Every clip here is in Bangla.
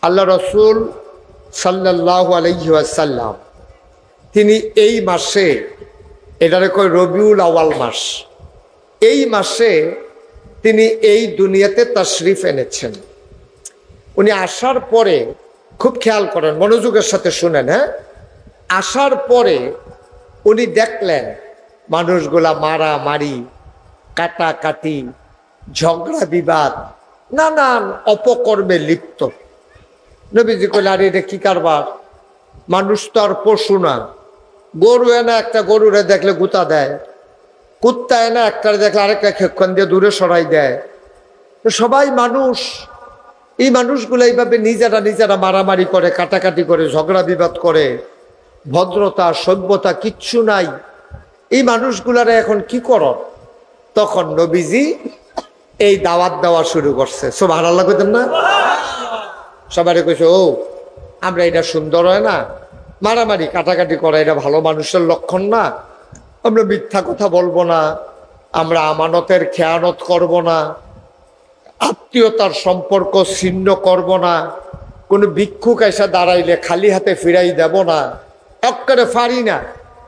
আল্লাহ রসুল সাল্লাল্লাহু আলাইহি ওয়াসাল্লাম তিনি এই মাসে, এটারে কয় রবিউল আউয়াল মাস, এই মাসে তিনি এই দুনিয়াতে তাশরিফ এনেছেন। উনি আসার পরে খুব খেয়াল করেন, মনোযোগের সাথে শুনেন, হ্যাঁ। আসার পরে উনি দেখলেন মানুষগুলা মারামারি, কাটাকাটি, ঝগড়া বিবাদ, নানান অপকর্মে লিপ্ত। নবীজি কইলেন, আরে এটা কি কারবার? মানুষ তো আর পশু না। গরু এনে একটা গরুরে দেখলে গুতা দেয়, কুত্তা এনে একটা দেখলে আরেকটা খেক্ষণ দিয়ে দূরে সরাই দেয়। তো সবাই মানুষ, এই মানুষগুলো এইভাবে নিজেরা নিজেরা মারামারি করে, কাটাকাটি করে, ঝগড়া বিবাদ করে, ভদ্রতা সভ্যতা কিচ্ছু নাই। এই মানুষগুলারা এখন কি করো? তখন নবীজি এই দাওয়াত দেওয়া শুরু করছে। সুবহানাল্লাহ কইতেন না? সবাই কইছে, ও আমরা এটা সুন্দর হয় না, মারামারি কাটাকাটি করা এটা ভালো মানুষের লক্ষণ না। আমরা মিথ্যা কথা বলবো না, আমরা আমানতের খেয়ানত করব না, আত্মীয়তার সম্পর্ক ছিন্ন করব না, কোনো ভিক্ষুক এসে দাঁড়াইলে খালি হাতে ফিরাই দেব না, এক্কেবারে পারি না,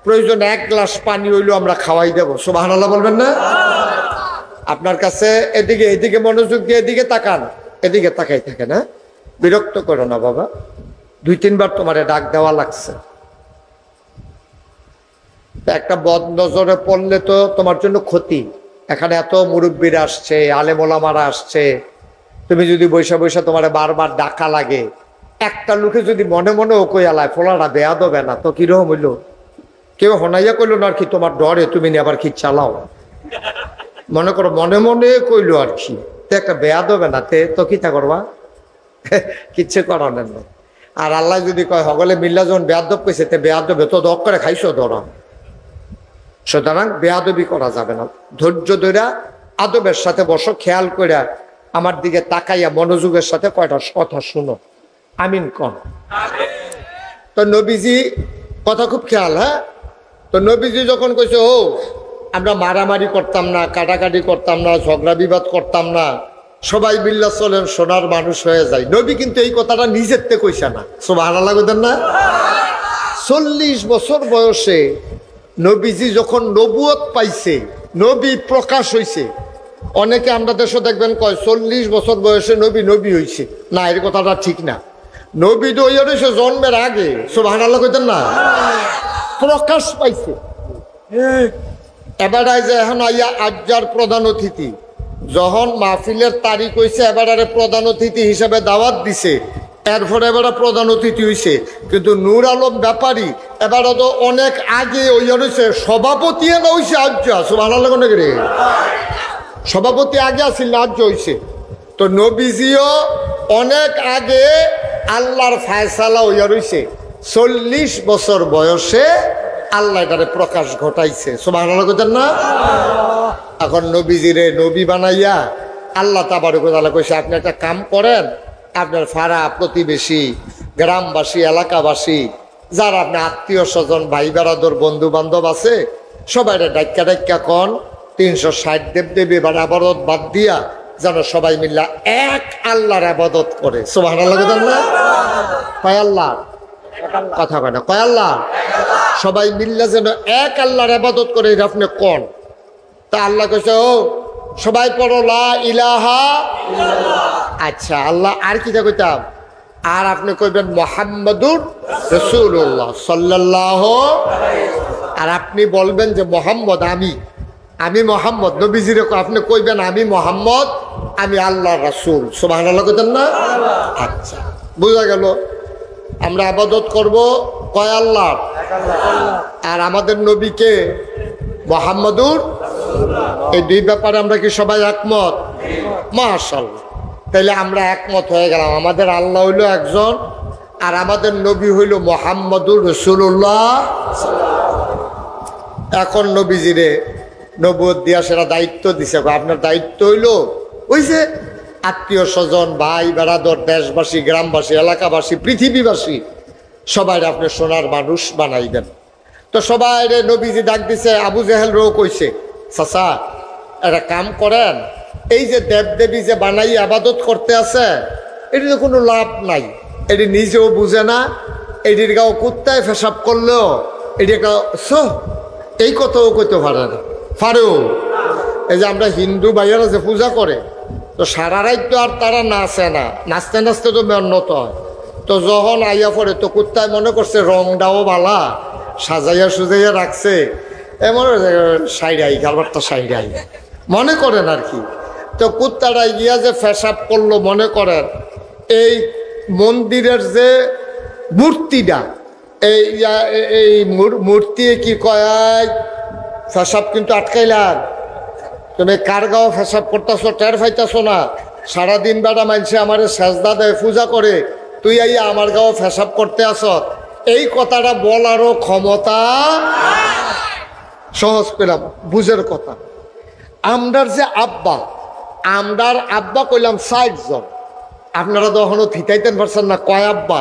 প্রয়োজন এক গ্লাস পানি হইলেও আমরা খাওয়াই দেব। সুবহানাল্লাহ বলবেন না? আপনার কাছে এদিকে মনোযোগ দিয়ে এদিকে তাকান, এদিকে তাকাই থাকে না, বিরক্ত করো না বাবা, 2-3 বার তোমারে ডাক দেওয়া লাগছে। একটা বদ নজরে পড়লে তো তোমার জন্য ক্ষতি। এখানে এত মুরব্বীরা আসছে, আলেম ওলামারা আসছে, তুমি যদি বৈশা বৈশা তোমারে বারবার ডাকা লাগে, একটা লোকে যদি মনে মনে ও কই আলায় ফোলাটা বেয়া দেবে না, তো কিরকম হইল? কেউ হনাইয়া কইলো না আর কি, তোমার ডরে তুমি নি আবার কি চালাও, মনে করো মনে মনে কইলো আর কি, তো একটা বেয়া দেবে না, তো কিতা করবা? কিচ্ছু করার না। আর আল্লাহ যদি কয় হগলে মিল্লা যখন বেয়াদব কইছে, তে বেয়াদবে তো দক করে খাইছো ধরা। সুতরাং বেয়াদবি করা যাবে না। ধৈর্য ধরে আদবের সাথে বসো, খেয়াল করে আমার দিকে তাকাইয়া মনোযোগের সাথে কয়টা কথা শুনো। আমিন কোন? তো নবীজি কথা খুব খেয়াল, হ্যাঁ। তো নবীজি যখন কইছে, ও আমরা মারামারি করতাম না, কাটাকাটি করতাম না, ঝগড়া বিবাদ করতাম না, সবাই মিল্লা চলেন, সোনার মানুষ হয়ে যায়। নবী কিন্তু এই কথাটা নিজের থেকে কইছে না। সুবহানাল্লাহ কইতেন না? 40 বছর বয়সে নবীজি যখন নবুয়ত পাইছে, নবী প্রকাশ হইছে, অনেকে আমরা দেশে দেখবেন কয় 40 বছর বয়সে নবী হইছে। না, এর কথাটা ঠিক না। নবী তো হইয়া রয়েছে জন্মের আগে। সুবহানাল্লাহ কইতেন না? প্রকাশ পাইছে। এবার যে এখন আইয়া আজ্জার প্রধান অতিথি, যখন মাহফিলের তারিখ হয়েছে, এবার প্রধান অতিথি হিসেবে দাওয়াত দিছে, এরপরে এবার প্রধান অতিথি হয়েছে। কিন্তু নূর আলম ব্যাপারী এবার তো অনেক আগে ওইয়া রয়েছে, সভাপতি না হয়েছে আজ্জা। সুবহানাল্লাহ কোন রে? সভাপতি আগে আসিল না, আজ্জা হয়েছে। তো নবীজিও অনেক আগে আল্লাহর ফায়সালা হইয়া রয়েছে, 40 বছর বয়সে আল্লাহ এটারে প্রকাশ ঘটাইছে। সুবহানাল্লাহ কইতেন না? এখন নবীজিরে নবী বানাইয়া আল্লাহ তাবারক ওয়া তাআলা কইছে, আপনি একটা কাম করেন, আপনার ফাড়া প্রতিবেশী, গ্রামবাসী, এলাকাবাসী, যারা আপনার আত্মীয় স্বজন, ভাই বেড়াদর, বন্ধু বান্ধব আছে, সবাই ডাক্কা কন 360 দেবদেবী এবার আবাদত বাদ দিয়া যেন সবাই মিল্লা এক আল্লাহর আবাদত করে। সুবহানাল্লাহ কইতেন না? কয় আল্লাহ? কথা কয় না, কয় আল্লাহ? সবাই মিল্লা যেন এক আল্লাহর আবাদত করে, এটা আপনি কোন? তা আল্লাহ কইছে, ও সবাই পড়ো লা ইলাহা ইল্লাল্লাহ। আচ্ছা, আল্লাহ আর কিটা কইতাম? আর আপনি কইবেন মুহাম্মাদুর রাসূলুল্লাহ সাল্লাল্লাহু আলাইহি ওয়াসাল্লাম। আর আপনি বলবেন যে মোহাম্মদ, আমি মোহাম্মদ। নবীজিরে আপনি কইবেন আমি মোহাম্মদ, আমি আল্লাহর রাসূল। সুবহানাল্লাহ কইতেন না? আচ্ছা, বুঝা গেল। আমরা ইবাদত করব কয় আল্লাহ? আর আমাদের নবীকে মুহাম্মাদুর রাসূলুল্লাহ। এই দুই ব্যাপারে আমরা কি সবাই একমত? মাশাআল্লাহ। তাইলে আমরা একমত হয়ে গেলাম, আমাদের আল্লাহ হইল একজন, আর আমাদের নবী হইল মুহাম্মাদুর রাসূলুল্লাহ। এখন নবীজিরে নবুয়ত দিয়া সেটা দায়িত্ব দিছে। আপনার দায়িত্ব হইল ওই যে আত্মীয় স্বজন, ভাই বেড়াদর, দেশবাসী, গ্রামবাসী, এলাকাবাসী, পৃথিবীবাসী সবাই আপনি সোনার মানুষ বানাইবেন। তো সবাই নবীজি ডাক দিছে। আবু জেহেল রো কইছে, চাচা একটা কাম করেন, এই যে দেবদেবী যে বানাই আবাদত করতে আছে, এটা তো কোনো লাভ নাই, এটি নিজেও বুঝে না, এটির গাও কুত্তায় পেশাব করলেও এটি এই কথাও কইতে পারে না, পারেও। এই যে আমরা হিন্দু ভাইয়ারা যে পূজা করে, তো সারা রাত তো আর তারা নাচে না, নাচতে নাচতে তো মেন্নত হয়। তো যখন আইয়া পড়ে তো কুত্তায় মনে করছে রংটাও বালা, সাজাইয়া সুজাইয়া রাখছে, এমন সাইডাই গালবারটা সাইডাই মনে করেন আর কি। তো কুত্তাটা গিয়া যে পেশাব করলো, মনে করেন এই মন্দিরের যে মূর্তিটা, এই মূর্তি কি কয় পেশাব কিন্তু আটকাইলাম। তুমি কার গাও পেশাব করতেছো টের পাইতেছো না? সারাদিন বেড়া মানুষে আমার সেজদা দেয়, পূজা করে, তুই আইয়া আমার গাও পেশাব করতে আস, এই কথাটা বলারও ক্ষমতা সহজ পেলাম বুঝের কথা। আমরার যে আব্বা, আমরার আব্বা কইলাম 60 জন। আপনারা তো এখনো থিতাইতেন পারছেন না কয় আব্বা?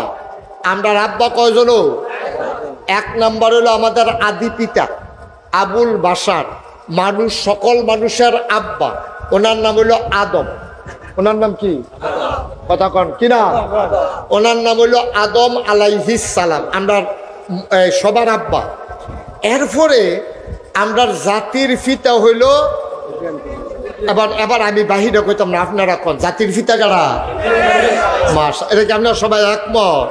আমরার আব্বা কয়জন? 1 নম্বর হলো আমাদের আদি পিতা আবুল বাশার, মানুষ সকল মানুষের আব্বা, ওনার নাম হইল আদম। ওনার নাম কি কথা কন কি না? ওনার নাম হইল আদম আলাইহিস সালাম, আমরা সবার আব্বা। এরপরে আমরা জাতির পিতা হইল, এবার আমি বাহিরে কইতাম না, আপনারা কোন জাতির পিতা কারা? মাস এটা কি আপনারা সবাই একমত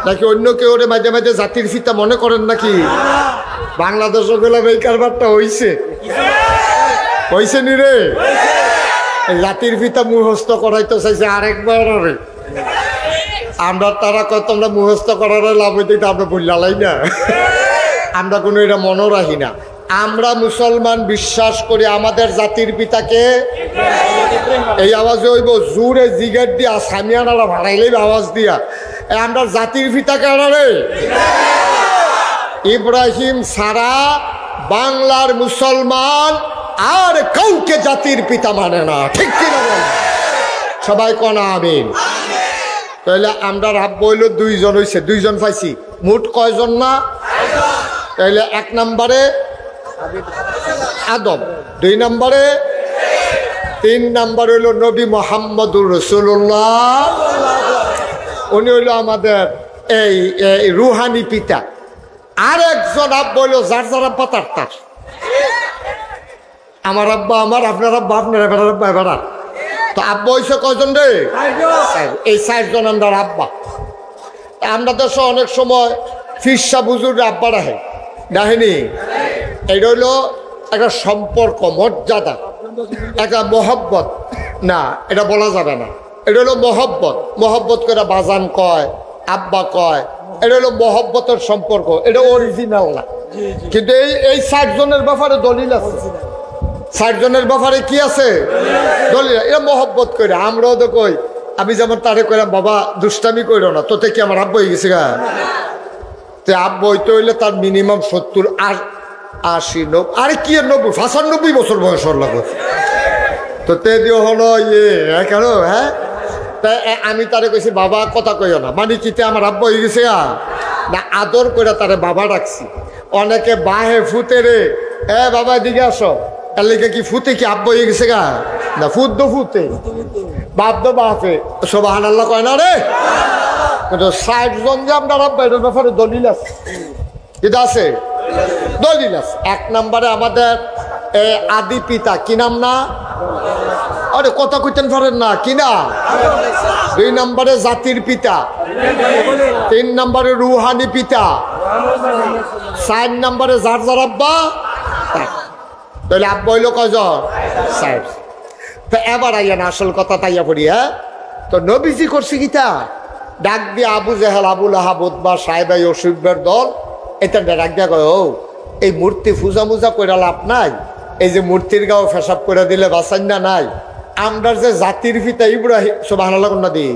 নাকি অন্য কেউ মাঝে মাঝে জাতির পিতা মনে করেন নাকি? বাংলাদেশও গেলাম এই কারবারটা হইছে নি রে। জাতির পিতা মুখস্থ করাইতে চাইছে আরেকবার। আমরা তারা কয় তোমরা মুখস্থ করার লাভ হইতে আমরা বললাই না, আমরা কোনো এটা মনে রাখি না। আমরা মুসলমান বিশ্বাস করি আমাদের জাতির পিতাকে। এই আওয়াজে হইব জোরে জিগের দিয়া সামিয়ানারা ভাড়াইলেই আওয়াজ দিয়া, আমরা জাতির পিতাকে রে ইব্রাহিম সারা বাংলার মুসলমান আর কাউকে জাতির পিতা মানে না, ঠিক কিনা বল? সবাই কনা আমিন। তাহলে আমরা আব্বা হইল 2 জন হইছে, 2 জন পাইছি, মোট কয়জন না? তাহলে 1 নম্বরে আদম, 2 নম্বরে 3 নম্বর হইল নবী মুহাম্মদুর রাসূলুল্লাহ, উনি হইল আমাদের এই রুহানি পিতা। আর একজন আব্বা হইল যার যার আব্বা তার তার। আমার আব্বা আমার, আপনার আব্বা আপনার, এবার আব্বা এবার। তো আব্বা হয়েছে কয়জন রে? এই 4 জন আমরা আব্বা। আমরা দেশে অনেক সময় ফিরসা বুজুর আব্বা রাখে, দেখেনি? এটা হইল একটা সম্পর্ক, মর্যাদা, একটা মহব্বত। না, এটা বলা যাবে না। এটা হলো মহব্বত, মহব্বত করে বাজান কয়, আব্বা কয়, এটা হলো মহব্বতের সম্পর্ক, এটা অরিজিনাল না। কিন্তু এই 60 জনের ব্যাপারে দলিল আছে। 60 জনের ব্যাপারে কি আছে? দলিল। এটা মহব্বত করে আমরাও তো কই। আমি যেমন তারে কইলাম বাবা দুষ্টামি কইরো না, তোতে কি আমার আব্বা হয়ে গেছে গা? তো আব্বা হইতে হইলে তার মিনিমাম 70 আর 80 90, আরে কি 90 95 বছর বয়স লাগে। তো তে দিও হলো কেন? হ্যাঁ, তাই আমি তারে কইছি বাবা কথা কইও না, মানে কি আমার আব্বা হয়ে গেছে গা? না, আদর করে তারে বাবা ডাকছি। অনেকে বাহে ফুতে রে, বাবা দিকে আসো, এর লেগে কি ফুতে কি আব্বা হয়ে গেছে গা? না, ফুট দো ফুতে, বাপ দো বাপে, সুবহানাল্লাহ কয় না রে। কিন্তু 60 জন যে আমরা আব্বা, এটার ব্যাপারে দলিল আছে, এটা আছে, দলিল আছে। 1 নম্বরে আমাদের আদি পিতা, কি নাম না? আরে কথা কইতেন পারেন না, কি না? 2 নম্বরে জাতির পিতা, 3 নম্বরে রুহানি পিতা, 4 নম্বরে যার যার আব্বা। তাহলে আব্বা হইল কয়জন? 60। তো এবার আইয়া না আসল কথা তাইয়া পড়ি। হ্যাঁ, তো নবীজি করছি কিতা? ডাক দিয়ে আবু জেহেল, আবুল আহাব, উতবা, সাহেবাই, অসুবের দল, এটা ডাক দিয়া কয়, ও এই মূর্তি পূজা মুজা কইরা লাভ নাই, এই যে মূর্তির গাও ফেসাব করে দিলে বাসান্না নাই। আমরা যে জাতির পিতা ইব্রাহিম, সুবহানাল্লাহ কন্যা দি,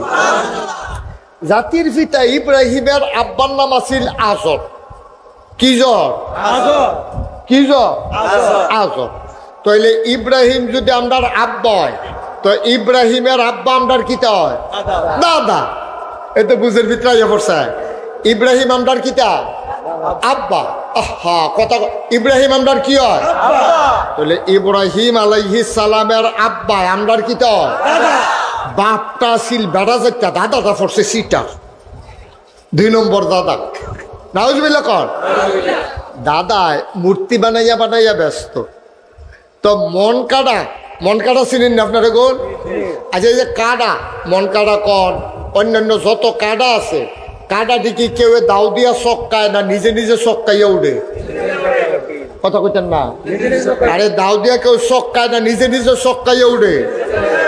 জাতির পিতা ইব্রাহিমের আব্বার নাম আছিল আজর। কি জর? কি জর? আজর। তাইলে ইব্রাহিম যদি আমরার আব্বা হয়, তো ইব্রাহিমের আব্বা আমরার কিতা হয়? দাদা। এতে বুঝের ভিতরে পড়ছে ইব্রাহিম আমরার কিতা? আব্বা। আহা, কথা ইব্রাহিম আমরার কি হয়? তাহলে ইব্রাহিম আলাইহিস সালামের আব্বা আমরার কিতা হয়? বাপটা ছিল বেড়া যেটা, দাদাটা পড়ছে সিটার। 2 নম্বর দাদা নাউজুবিল্লাহ কর দাদা মূর্তি বানাইয়া বানাইয়া ব্যস্ত। তো মন কাটা চিনেন না আপনারা গোল? আচ্ছা এই যে কাডা মন কাডা কর অন্যান্য যত কাডা আছে কাডাটি কি কেউ দাও দিয়া চক্কায় না নিজে নিজে চক্কাইয়া উঠে? কথা কইতেন না? আরে দাও দিয়া কেউ চক্কায় না নিজে নিজে চক্কাইয়া উঠে?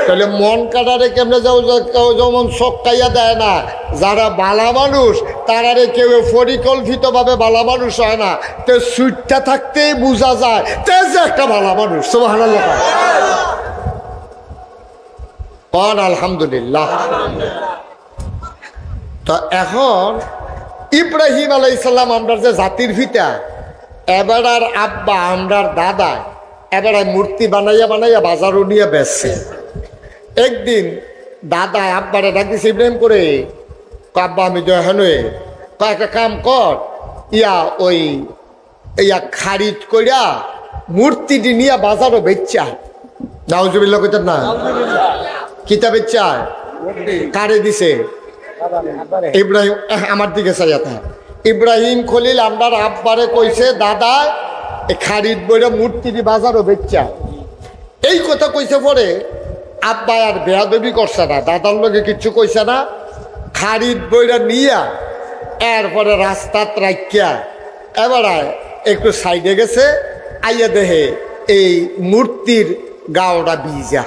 তাহলে মন কাটারে কেমনে যাও কেউ যেমন চক্কাইয়া দেয় না, যারা বালা মানুষ তারারে কেউ পরিকল্পিত ভাবে বালা মানুষ হয় না। তো সুইটটা থাকতেই বোঝা যায় তে যে একটা বালা মানুষ। সুবহানাল্লাহ কোন আলহামদুলিল্লাহ। তো এখন ইব্রাহিম আলাইহিস সালাম আমরার যে জাতির ভিতা, এবার আর আব্বা আমরার দাদা এবার মূর্তি বানাইয়া বানাইয়া বাজারও নিয়ে বেচছে। একদিন দাদা আব্বারে ডাক দিছে ইব্রাহিম করে, আব্বা আমি তো এখন একটা কাম কর, ওই খারিদ কইরা মূর্তিটি নিয়ে বাজারও বেচা। নাউজুবিল্লাহ কইতেন না? কিতা বেচা? কারে দিছে? ইব্রাহিম আমার দিকে চাইয়া ইব্রাহিম খলিল আমরার আব্বারে কইছে দাদা খারিদ বইরা মূর্তিটি বাজারও বেচা। এই কথা কইছে পরে আব্বা আর বেয়াদবি করছে না, দাদার লগে কিচ্ছু কইছে না। খারিদ বইরা নিয়া এরপরে রাস্তাত রাখিয়া এবার একটু সাইডে গেছে, আইয়া দেহে এই মূর্তির গাওটা ভিজা।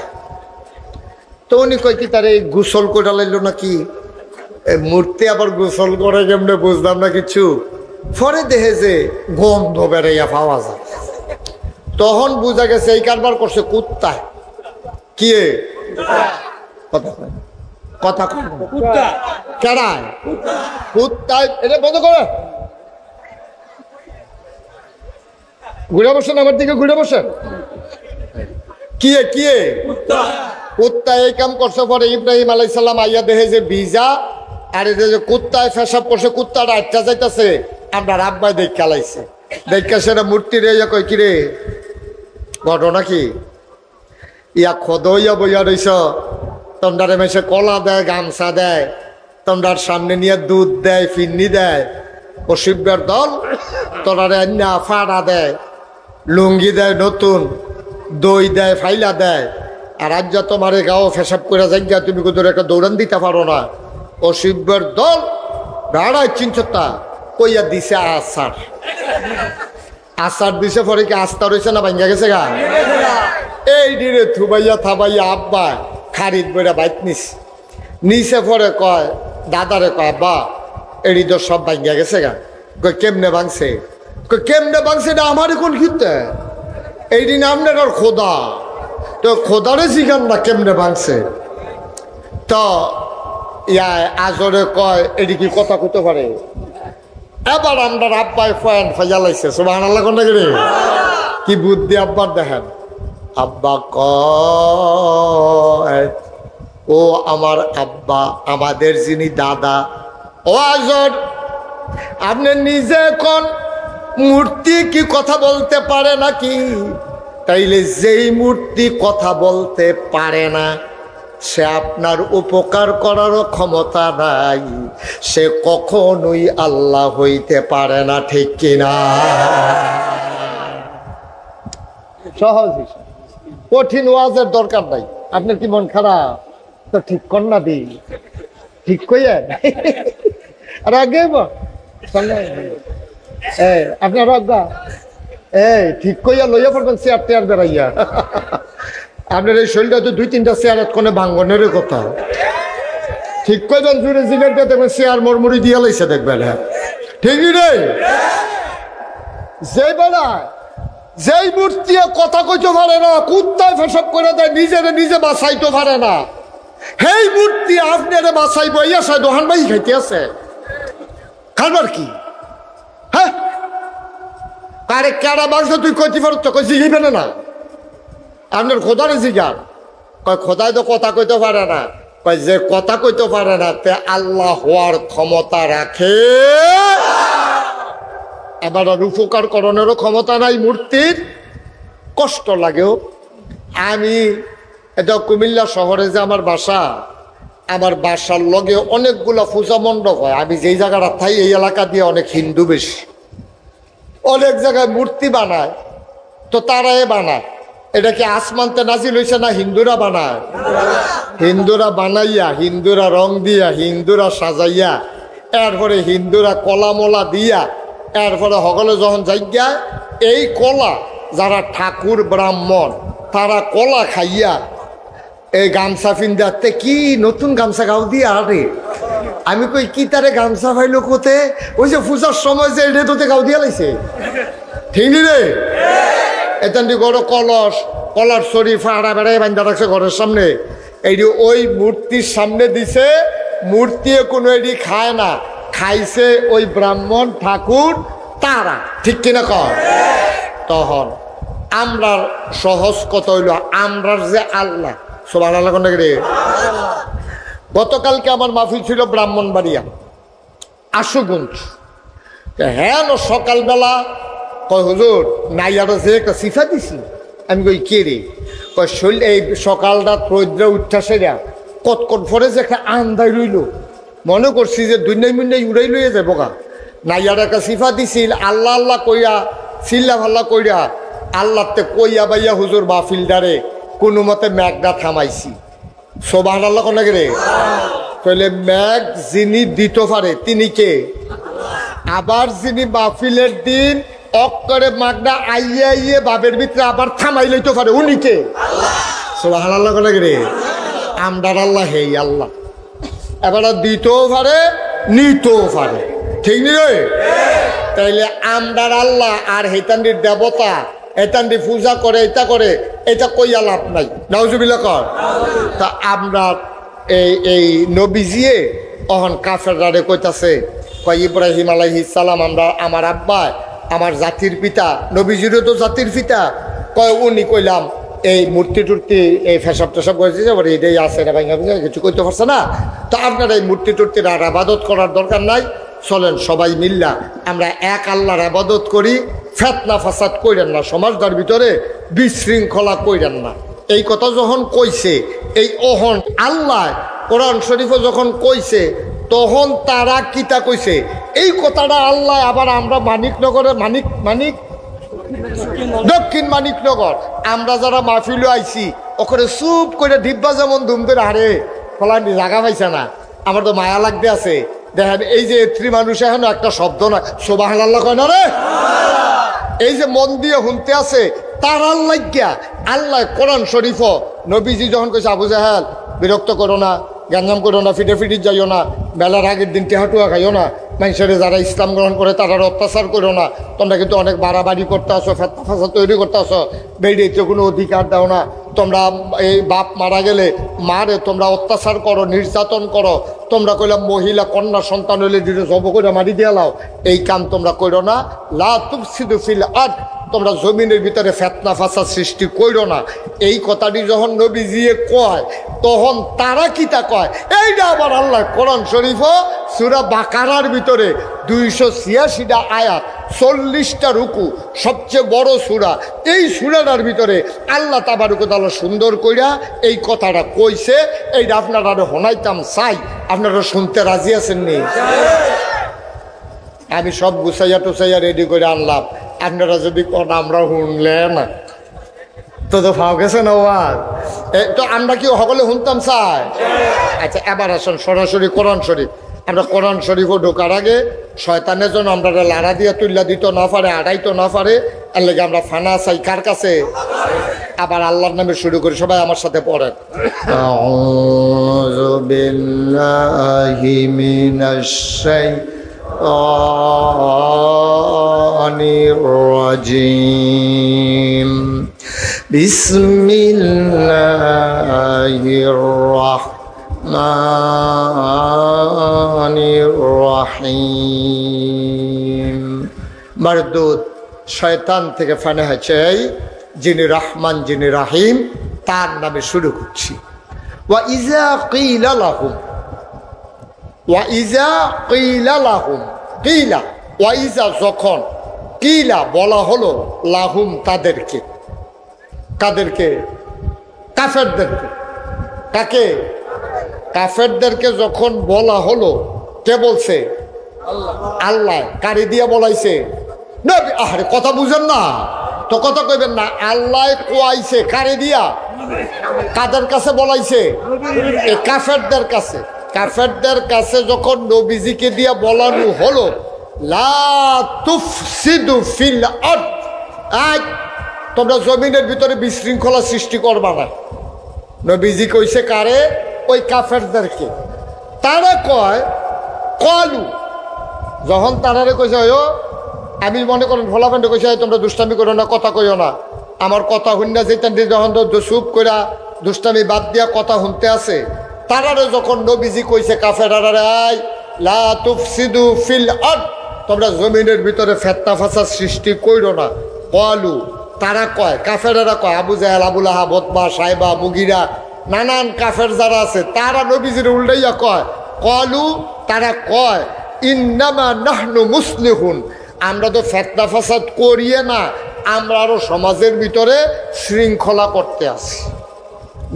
তো উনি কই কি তার এই গোসল করে লাইল নাকি? মূর্তি আবার গোসল করে কেমনে বুঝলাম না কিছু। পরে দেহে যে গন্ধ বেড়াইয়া পাওয়া যায়, তখন বুঝা গেছে এই কারবার করছে কুত্তায়। কি কথা কেডায়? কুত্তায়। এটা বন্ধ করে ঘুরে বসেন, আমার দিকে ঘুরে বসেন। কি কুত্তা এই কাম করছে। পরে ইব্রাহিম আলাইহিস সালাম আইয়া দেহে যে ভিজা, আর এই যে কুত্তায় পেশাব করছে, কুত্তাটা আটটা যাইতেছে। আমরা আব্বাই দেখা লাইছে, দেখা সেটা মূর্তি রে কই কিরে ঘটনা কি? খদ হইয়া বইয়া রইছ, তোমরারে মেশে কলা দেয়, গামছা দেয়, তোমরার সামনে নিয়ে দুধ দেয়, ফিন্নি দেয়। ও শিববের দল তোরারে আন্না ফাড়া দেয়, লুঙ্গি দেয় নতুন, দই দেয়, ফাইলা দেয়। আর আজ যা তোমার গাও ফেসাব করে যাই, তুমি কোথাও একটা দৌড়ান দিতে পারো না। ও শিববের দল ভাড়ায় চিনছতা কইয়া দিছে আসার দিছে। পরে কি আস্থা রয়েছে না ভাঙ্গা গেছে গা? এই ডিরে থুবাইয়া থাবাইয়া আব্বা খারিদ বইরা বাইক নিচে। পরে কয় দাদারে কয় আব্বা এডি তো সব ভাঙ্গা গেছে গা। কয় কেমনে ভাঙছে? কেমনে ভাঙছে এটা আমারই কোন খিতে? এই দিন আপনার আর খোদা, তো খোদারে জিগান না কেমনে ভাঙছে। তো আজরে কয় এটি কি কথা কইতে পারে? এবার আমরা আব্বাই ফয়ান ফাইয়ালাইছে। সুবহানাল্লাহ কোন রে? কি বুদ্ধি আব্বার দেখেন। আব্বা কয় ও আমার আব্বা, আমাদের যিনি দাদা, ও আজর আপনি নিজে কোন মূর্তি কি কথা বলতে পারে নাকি? তাইলে যেই মূর্তি কথা বলতে পারে না সে আপনার উপকার করারও ক্ষমতা নাই, সে কখনোই আল্লাহ হইতে পারে না, ঠিক কিনা? সহজ, কঠিন ওয়াজের দরকার নাই। আপনার কি মন খারাপ? তো ঠিক কর না দি, ঠিক কইয়া আর আগে আপনার আজ্ঞা ঠিক কইয়া লইয়া পড়বেন চেয়ার টেয়ার বেড়াইয়া। আপনার এই শরীরটা তো 2-3টা চেয়ার কোনে ভাঙ্গনের কথা। ঠিক কইবেন জুড়ে জিনের দিয়ে দেখবেন চেয়ার মরমরি দিয়া লাইছে দেখবেন। হ্যাঁ ঠিকই রে। যে বেড়ায় যেই মূর্তি কথা কইতে পারে না, কুত্তায় ফেসব করে দেয়, নিজে বাঁচাইতে পারে না, সেই মূর্তি আপনারে বাঁচাইব ইয়া সাই দোহান ভাই খাইতে আছে খাবার কি? হ্যাঁ আরে কেডা বাংশ তুই কইতে পারো তো? কই জিগাইবে না আপনার খোদারে জিগান। কয় খোদায় তো কথা কইতে পারে না। কয় যে কথা কইতে পারে না তে আল্লাহ হওয়ার ক্ষমতা রাখে, এবার আর উপকার করণেরও ক্ষমতা নাই মূর্তির। কষ্ট লাগেও। আমি এটা কুমিল্লা শহরে যে আমার বাসা, আমার বাসার লগে অনেকগুলা পূজা মণ্ডপ হয়। আমি যেই জায়গাটা থাই এই এলাকা দিয়ে অনেক হিন্দু বেশি, অনেক জায়গায় মূর্তি বানায়, তো তারাই বানায়। এটা কি আসমানতে নাজিল হয়েছে না হিন্দুরা বানায়? হিন্দুরা বানাইয়া, হিন্দুরা রং দিয়া, হিন্দুরা সাজাইয়া, এরপরে হিন্দুরা কলা মলা দিয়া, এরপরে সকলে যখন যাইয়া এই কলা যারা ঠাকুর ব্রাহ্মণ তারা কলা খাইয়া এই গামছা ফিন্দাতে কি নতুন গামছা গাও দিয়া আরে আমি কই কি তারে গামছা পাইলো কোতে? ওই যে পূজার সময় যে এটা তোতে গাও দিয়া লাইছে, ঠিক নি রে? এতান্তি বড় কলস কলার শরীফ আড়া বেড়াই বান্ধা রাখছে ঘরের সামনে, এইটি ওই মূর্তির সামনে দিছে। মূর্তিও কোনো এটি খায় না, খাইছে ওই ব্রাহ্মণ ঠাকুর তারা, ঠিক কিনা কর? তখন আমরার সহজ কথা হইল আমরার যে আল্লাহ, সুবহানাল্লাহ কোন রে? গতকালকে আমার মাহফিল ছিল ব্রাহ্মণবাড়িয়া আশুগঞ্জ। হ্যাঁ সকালবেলা কয় হুজুর নাইয়ারা যে একটা সিফা দিছি। আমি কই কে রে? কয় শৈল এই সকালটা রৌদ্র উঠছে না কতক্ষণ পরে যে একটা আন্দাই রইল, মনে করছি যে দুনিয়াই মুন্ডাই উড়াই লইয়া যাবো গা। নাইয়ার একটা সিফা দিছিল আল্লাহ আল্লাহ কইয়া চিল্লা ফাল্লা কইয়া আল্লাহতে কইয়া বাইয়া হুজুর মাহফিলদারে কোনো মতে ম্যাগটা থামাইছি। সুবহানাল্লাহ কোন রে? তাহলে ম্যাগ যিনি দিতে পারে তিনি কে? আবার যিনি মাহফিলের দিন অক্করে মাগনা আইয়ে আইয়ে বাবের ভিতরে আবার থামাই লইতে পারে উনি কে? সুবহানাল্লাহ কোন রে? আমদার আল্লাহ হেই আল্লাহ, এবার দিতেও পারে নিতেও পারে, ঠিক নি রে? তাইলে আমদার আল্লাহ আর হেতান্ডির দেবতা এতান্ডি পূজা করে এটা করে, এটা কইয়া লাভ নাই। নাউজুবিল্লাহ কর। তা আমরা এই নবীজিয়ে অহন কাফেররা কইতাছে কয় ইব্রাহিম আলাইহিস সালাম আমরা আমার আব্বা আমার জাতির পিতা, নবীজিরও তো জাতির পিতা। কয় উনি কইলাম এই মূর্তি টুর্তি এই ফেসব টেসব করেছে এটাই আছে না ভাই, কিছু কইতে পারছে না। তো আপনারা এই মূর্তি টুর্তির আর আবাদত করার দরকার নাই, চলেন সবাই মিল্লা আমরা এক আল্লাহর আবাদত করি, ফেতনা ফাসাদ কইরেন না, সমাজটার ভিতরে বিশৃঙ্খলা কইরেন না। এই কথা যখন কইছে এই অহন আল্লাহ কোরআন শরীফে যখন কইছে তখন তারা কিতা কইছে এই কথাটা আল্লাহ আবার আমরা মানিকনগরে দক্ষিণ মানিকনগর আমরা যারা মাহফিলে আইছি ওখানে চুপ করে ডিব্বা যেমন ধুম করে হারে ফলানি জায়গা পাইছে না, আমার তো মায়া লাগতে আছে। দেখেন এই যে এত্রী মানুষ এখন একটা শব্দ না সুবহানাল্লাহ কয় না রে? এই যে মন দিয়ে শুনতে আছে তার আল্লাহ গিয়া আল্লাহ কোরআন শরীফ নবীজি যখন কইছে আবু জাহেল বিরক্ত করো না, গ্যাঞ্জাম করো না, ফিটে ফিটি যাইও না, বেলার আগের দিন টেহাটুয়া খাইও না, মানুষের যারা ইসলাম গ্রহণ করে তারা অত্যাচার করো না, তোমরা কিন্তু অনেক বাড়াবাড়ি করতে আসো, ফেতনা ফাসাদ তৈরি করতে আসো, বেরিয়েতে কোনো অধিকার দাও না, তোমরা এই বাপ মারা গেলে মারে তোমরা অত্যাচার করো, নির্যাতন করো, তোমরা কইলাম মহিলা কন্যা সন্তান হইলে জব করে মারি দিয়া লাও, এই কাম তোমরা করো না। লা তুফসিদু ফিল আরদ, তোমরা জমিনের ভিতরে ফেতনা ফাসাদ সৃষ্টি করো না। এই কথাটি যখন নবীজিয়ে কয় তখন তারা কিতা কয় এইটা আবার আল্লাহ কোরআন শরীফ সূরা বাকারার ভিতরে 286টা আয়াত 40টা রুকু সবচেয়ে বড় সূরা, এই সূরাটার ভিতরে আল্লাহ তাবারক ওয়া তাআলা সুন্দর কইরা এই কথাটা কইছে। এইটা আপনারা শোনাইতাম চাই, আপনারা শুনতে রাজি আছেন নি? আমি সব গুছাইয়া টুসাইয়া রেডি করে আনলাম, আপনারা যদি কোন আমরা শুনলেন তো ফাও গেছে না ওয়াজ তো আমরা কি সকলে শুনতাম চাই? আচ্ছা এবার আসুন সরাসরি কোরআন শরীফ। আমরা কোরআন শরীফও ঢোকার আগে শয়তানের জন্য আমরা লাড়া দিয়ে তুল্লা দিতে না পারে, আড়াইতে না পারে, এর লেগে আমরা ফানা চাই কার কাছে? আবার আল্লাহর নামে শুরু করি, সবাই আমার সাথে পড়েন। আউযু বিল্লাহি মিনাশ শাইতানির রাজিম। বিসমিল্লাহির রাহমানির রাহিম। মারদুদ শয়তান থেকে ফানা হয়েছে যিনি রহমান যিনি রাহিম তার নামে শুরু করছি। ওয়া ইযা কিলা লাহুম, ওয়া ইযা কিলা লাহুম, কিলা ওয়া ইযা যখন, কিলা বলা হলো, লাহুম তাদেরকে, কাদেরকে? কাফেরদেরকে। কাকে? কাফেরদেরকে যখন বলা হলো, কে বলছে? আল্লাহ। কারি দিয়া বলাইছে? নবী। আরে কথা বুঝেন না তো, কথা কইবেন না। আল্লাহ কোয়াইছে কারি দিয়া? কাদের কাছে বলাইছে? এই কাফেরদের কাছে। কাফেরদের কাছে যখন নবীজিকে দিয়া বলানো হলো, লা তুফসিদু ফিল আরদ, তোমরা জমিনের ভিতরে বিশৃঙ্খলা সৃষ্টি করবা না। নবীজি কইছে কারে? ওই কাফেরদেরকে। তারা কয় কলু, যখন তারারে কইছে ও, আমি মনে করেন ফলাফান্ডে কইছে তোমরা দুষ্টামি করো না, কথা কইও না, আমার কথা শুননা যেতেন, যখন চুপ কইরা দুষ্টামি বাদ দিয়া কথা শুনতে আছে, তারারে যখন নবীজি কইছে কাফেরারে আই লা তুফসিদু ফিল আরদ, তোমরা জমিনের ভিতরে ফেতনা ফাসাদ সৃষ্টি কইরো না। কলু, তারা কয়, কাফেরেরা কয়, আবু জাহেল, আবু লাহাব, উতবা, সাইবা, মুগিরা, নানান কাফের যারা আছে তারা নবীজির উল্টাইয়া কয়, কলু, তারা কয় ইন্নামা নাহনু মুসলিহুন, আমরা তো ফেতনা ফাসাদ করিয়ে না, আমরা আরো সমাজের ভিতরে শৃঙ্খলা করতে আসি।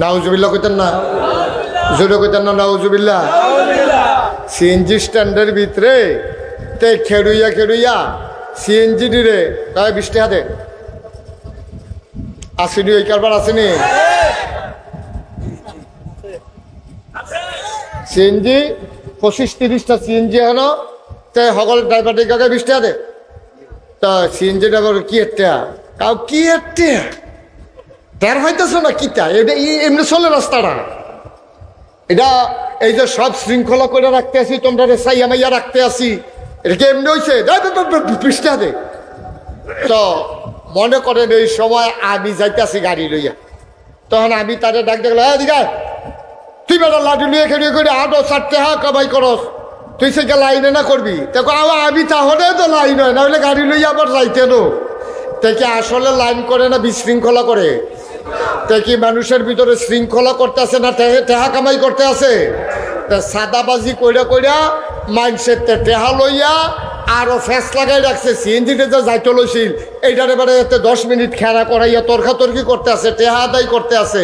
নাউজুবিল্লাহ কইতেন না? জোরে কইতেন না নাউজুবিল্লাহ? সিএনজি স্ট্যান্ডের ভিতরে তে খেড়ুইয়া খেড়ুইয়া সিএনজি রে তাই 20 টাকা দে, আসেনি? ওই কারবার আসেনি? সিএনজি 25-30টা সিএনজি হলো, তাই সকল ড্রাইভারদের কাছে 20 টাকা দে। তা সিএনজি ড্রাইভার কি একটা কাউ কি একটা টের হইতেছ না কিতা? এটা এমনি চলে রাস্তাটা। এটা এই যে সব শৃঙ্খলা করে রাখতে আসি, তোমরা সাইয়া মাইয়া রাখতে আসি, এটা কি এমনি হয়েছে? 20 টাকা দে। তো মনে করেন এই সময় আমি যাইতেছি গাড়ি লইয়া, তখন আমি তাদের ডাক দেখলাম, হ্যাঁ দিঘা তুই বেটা লাঠি লুয়ে খেড়িয়ে করে আরো 4 টাকা কামাই করস, তুই সে লাইনে না করবি? দেখো আমি তাহলে তো লাইন হয় না, হলে গাড়ি লইয়া আবার যাইতে নো। কি আসলে লাইন করে না বিশৃঙ্খলা করে? কি মানুষের ভিতরে শৃঙ্খলা করতে আছে না টেহা কামাই করতে আছে? সাদাবাজি কইরা কইরা মানুষের টেহা লইয়া আরো ফেস লাগাই রাখছে। সিএনজিতে যা যাইতে লইছিল এইটার এবারে 10 মিনিট খেলা করাইয়া তর্কাতর্কি করতে আছে, টেহা আদায় করতে আছে।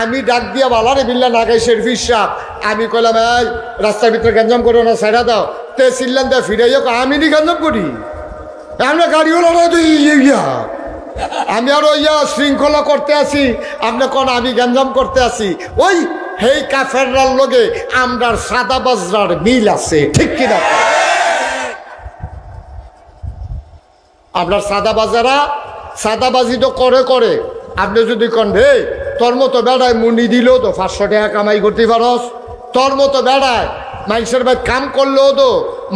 আমি ডাক দিয়া বালারে বিল্লা নাগাই শেরফির সাপ, আমি কইলাম এই রাস্তার ভিতরে গ্যাঞ্জাম করো না, সাইডা দাও। তে চিল্লান দেয় ফিরাইয়া, আমি নি গ্যাঞ্জাম করি? আমরা গাড়িওয়ালা ইয়া, আমি আরো ইয়া শৃঙ্খলা করতে আছি, আপনি কোন আমি গ্যাঞ্জাম করতে আছি? ওই হেই কাফেররার লগে আমরার সাদা বাজরার মিল আছে, ঠিক কিনা? আপনার সাদা বাজারা সাদাবাজি তো করে, আপনি যদি কন হে তোর মতো বেড়ায় মুনি দিলেও তো 500 টাকা কামাই করতে পারস, তোর মতো বেড়ায় মানুষের ভাই কাম করলেও তো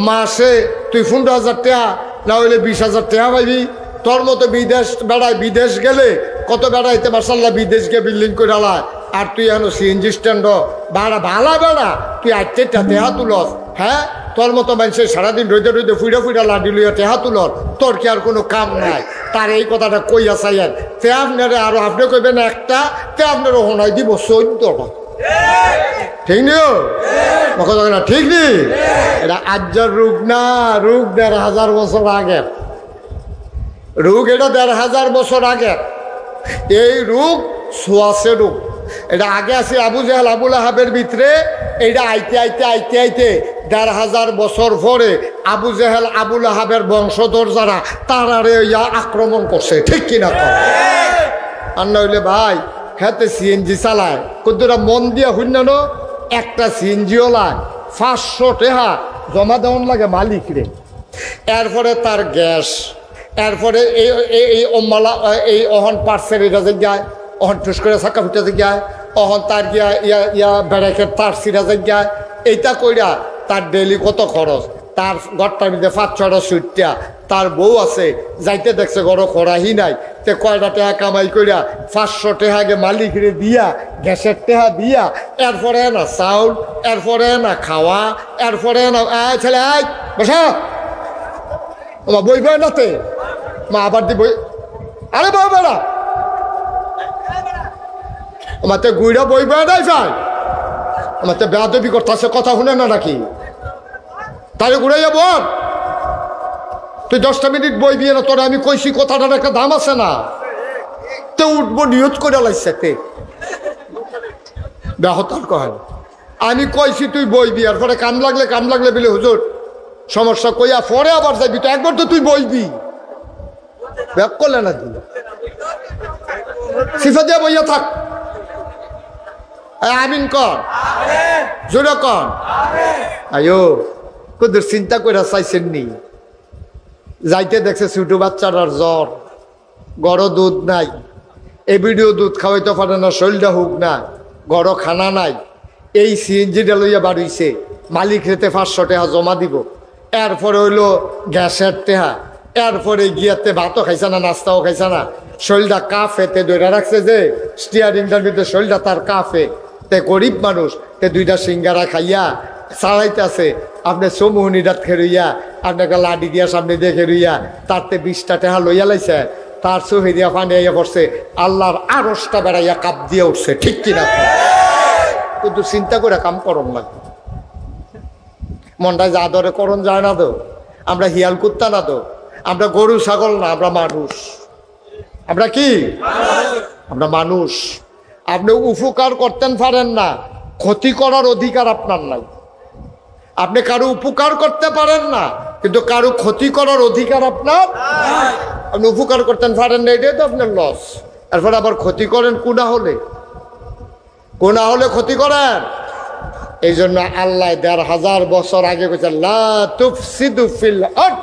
মাসে তুই 15,000 টাকা না হইলে 20,000 টাকা পাইবি। তোর মতো বিদেশ বেড়ায়, বিদেশ গেলে কত বেড়াইতে মার্শাল্লাহ বিদেশ গিয়ে বিল্ডিং করে আলায়, আর তুই এখন সিএনজি স্ট্যান্ড ভাড়া ভালা বেড়া, তুই 8 টাকা তুলস। হ্যাঁ, তোর মতো মানুষের সারাদিন রইতে রইতে ফুইরা লাডি লইয়া টেহা তুলর, তোর কি আর কোনো কাম নাই? তার এই কথাটা কইয়া চাইয়েন তে আপনারা আরো আপনি কইবেন একটা, তে আপনারও হোনাই দিব 14টা। ঠিক নিও না? ঠিক নি? এটা আজ্জার রোগ না, রোগ 1,500 বছর আগের রোগ, এটা 1,500 বছর আগের এই রোগ, সোয়াশে রোগ। এটা আগে আছে আবু জাহেল, আবু লাহাবের ভিতরে, এইটা আইতে 1,500 বছর পরে আবু জাহেল, আবু লাহাবের বংশধর যারা তারারে ইয়া আক্রমণ করছে, ঠিক কিনা? আর নইলে ভাই হাতে সিএনজি চালায়, কতটা মন দিয়া শূন্য একটা সিএনজিওলা 500 টাকা জমা দেওয়ান লাগে মালিক রে। এরপরে তার গ্যাস, এরপরে এই অম্মালা এই অহন পার্সেল এটা যায়, অহন ঠুস করে চাকা ফুটে যায়, অহন তার গিয়া ইয়া ব্যারাকের তার সিরা যায়, এইটা কইরা তার ডেইলি কত খরচ? তার ঘরটার মধ্যে 5-6টা সুইটটা, তার বউ আছে, যাইতে দেখছে ঘর খরাহি নাই, তে কয়টা টাকা কামাই কইরা 500 টাকা আগে মালিকরে দিয়া, গ্যাসের টাকা দিয়া, এরপরে না চাউল, এরপরে না খাওয়া, এরপরে না ছেলে আয় বসা মা বই বই নাতে মা আবার দি বই, আরে বই বেড়া আমাতে গুইরা বই বই নাই ভাই, আমাতে বেয়াদবি করতেছে, কথা শুনে না নাকি? তাহলে ঘুরাইয়া বল, তুই 10টা মিনিট বই দিয়ে না, তোরা আমি কইছি কথাটার একটা দাম আছে না? তে উঠবো নিয়ত করে লাইছে তে ব্যাহতার কহেন আমি কইছি তুই বইবি, আর পরে কাম লাগলে বলে হুজুর সমস্যা কইয়া পরে আবার যাবি, তো একবার তো তুই বইবি, ব্যাক করলে না তুই সিফা দিয়া বইয়া থাক। আমিন কর, জোরে কর। আয়ো কুদুর চিন্তা করে চাইছেন নি? যাইতে দেখছে ছোট বাচ্চার আর জ্বর, গড় দুধ নাই, এবিডিও দুধ খাওয়াইতে পারে না, শরীরটা হোক না, গড় খানা নাই, এই সিএনজিটা লইয়া বাড়িছে, মালিক রেতে 500 টাকা জমা দিব, এরপরে হইলো গ্যাসের টেহা, এরপরে গিয়াতে ভাতও খাইছে না, নাস্তাও খাইছে না, শরীরটা কাফেতে ধরে রাখছে যে স্টিয়ারিংটার ভিতরে, শরীরটা তার কাফে, তে গরিব মানুষ, তে 2টা সিঙ্গারা খাইয়া চালাইতেছে, আপনি চৌমুহনিটাত খেরুইয়া আপনাকে লাডি দিয়া সামনে দিয়ে খেরুইয়া তারতে 20টা টাকা লইয়া লাইছে, তার চোহে দিয়া পানি আইয়া পড়ছে, আল্লাহর আরশটা বেড়াইয়া কাপ দিয়ে উঠছে, ঠিক কিনা? কিন্তু চিন্তা করে কাম করন লাগবে, মনটা যা ধরে করণ যায় না তো, আমরা হিয়াল কুত্তা না তো, আমরা গরু ছাগল না, আমরা মানুষ। আমরা কি? আমরা মানুষ। আপনি উপকার করতেন পারেন না, ক্ষতি করার অধিকার আপনার নাই। আপনি কারো উপকার করতে পারেন না, কিন্তু কারো ক্ষতি করার অধিকার আপনার। আপনি উপকার করতেন পারেন না, এটাই তো আপনার লস। এরপর আবার ক্ষতি করেন কোনা হলে ক্ষতি করেন। এই জন্য আল্লাহ 1500 বছর আগে বলছে লা তুফসিদু ফিল আরদ।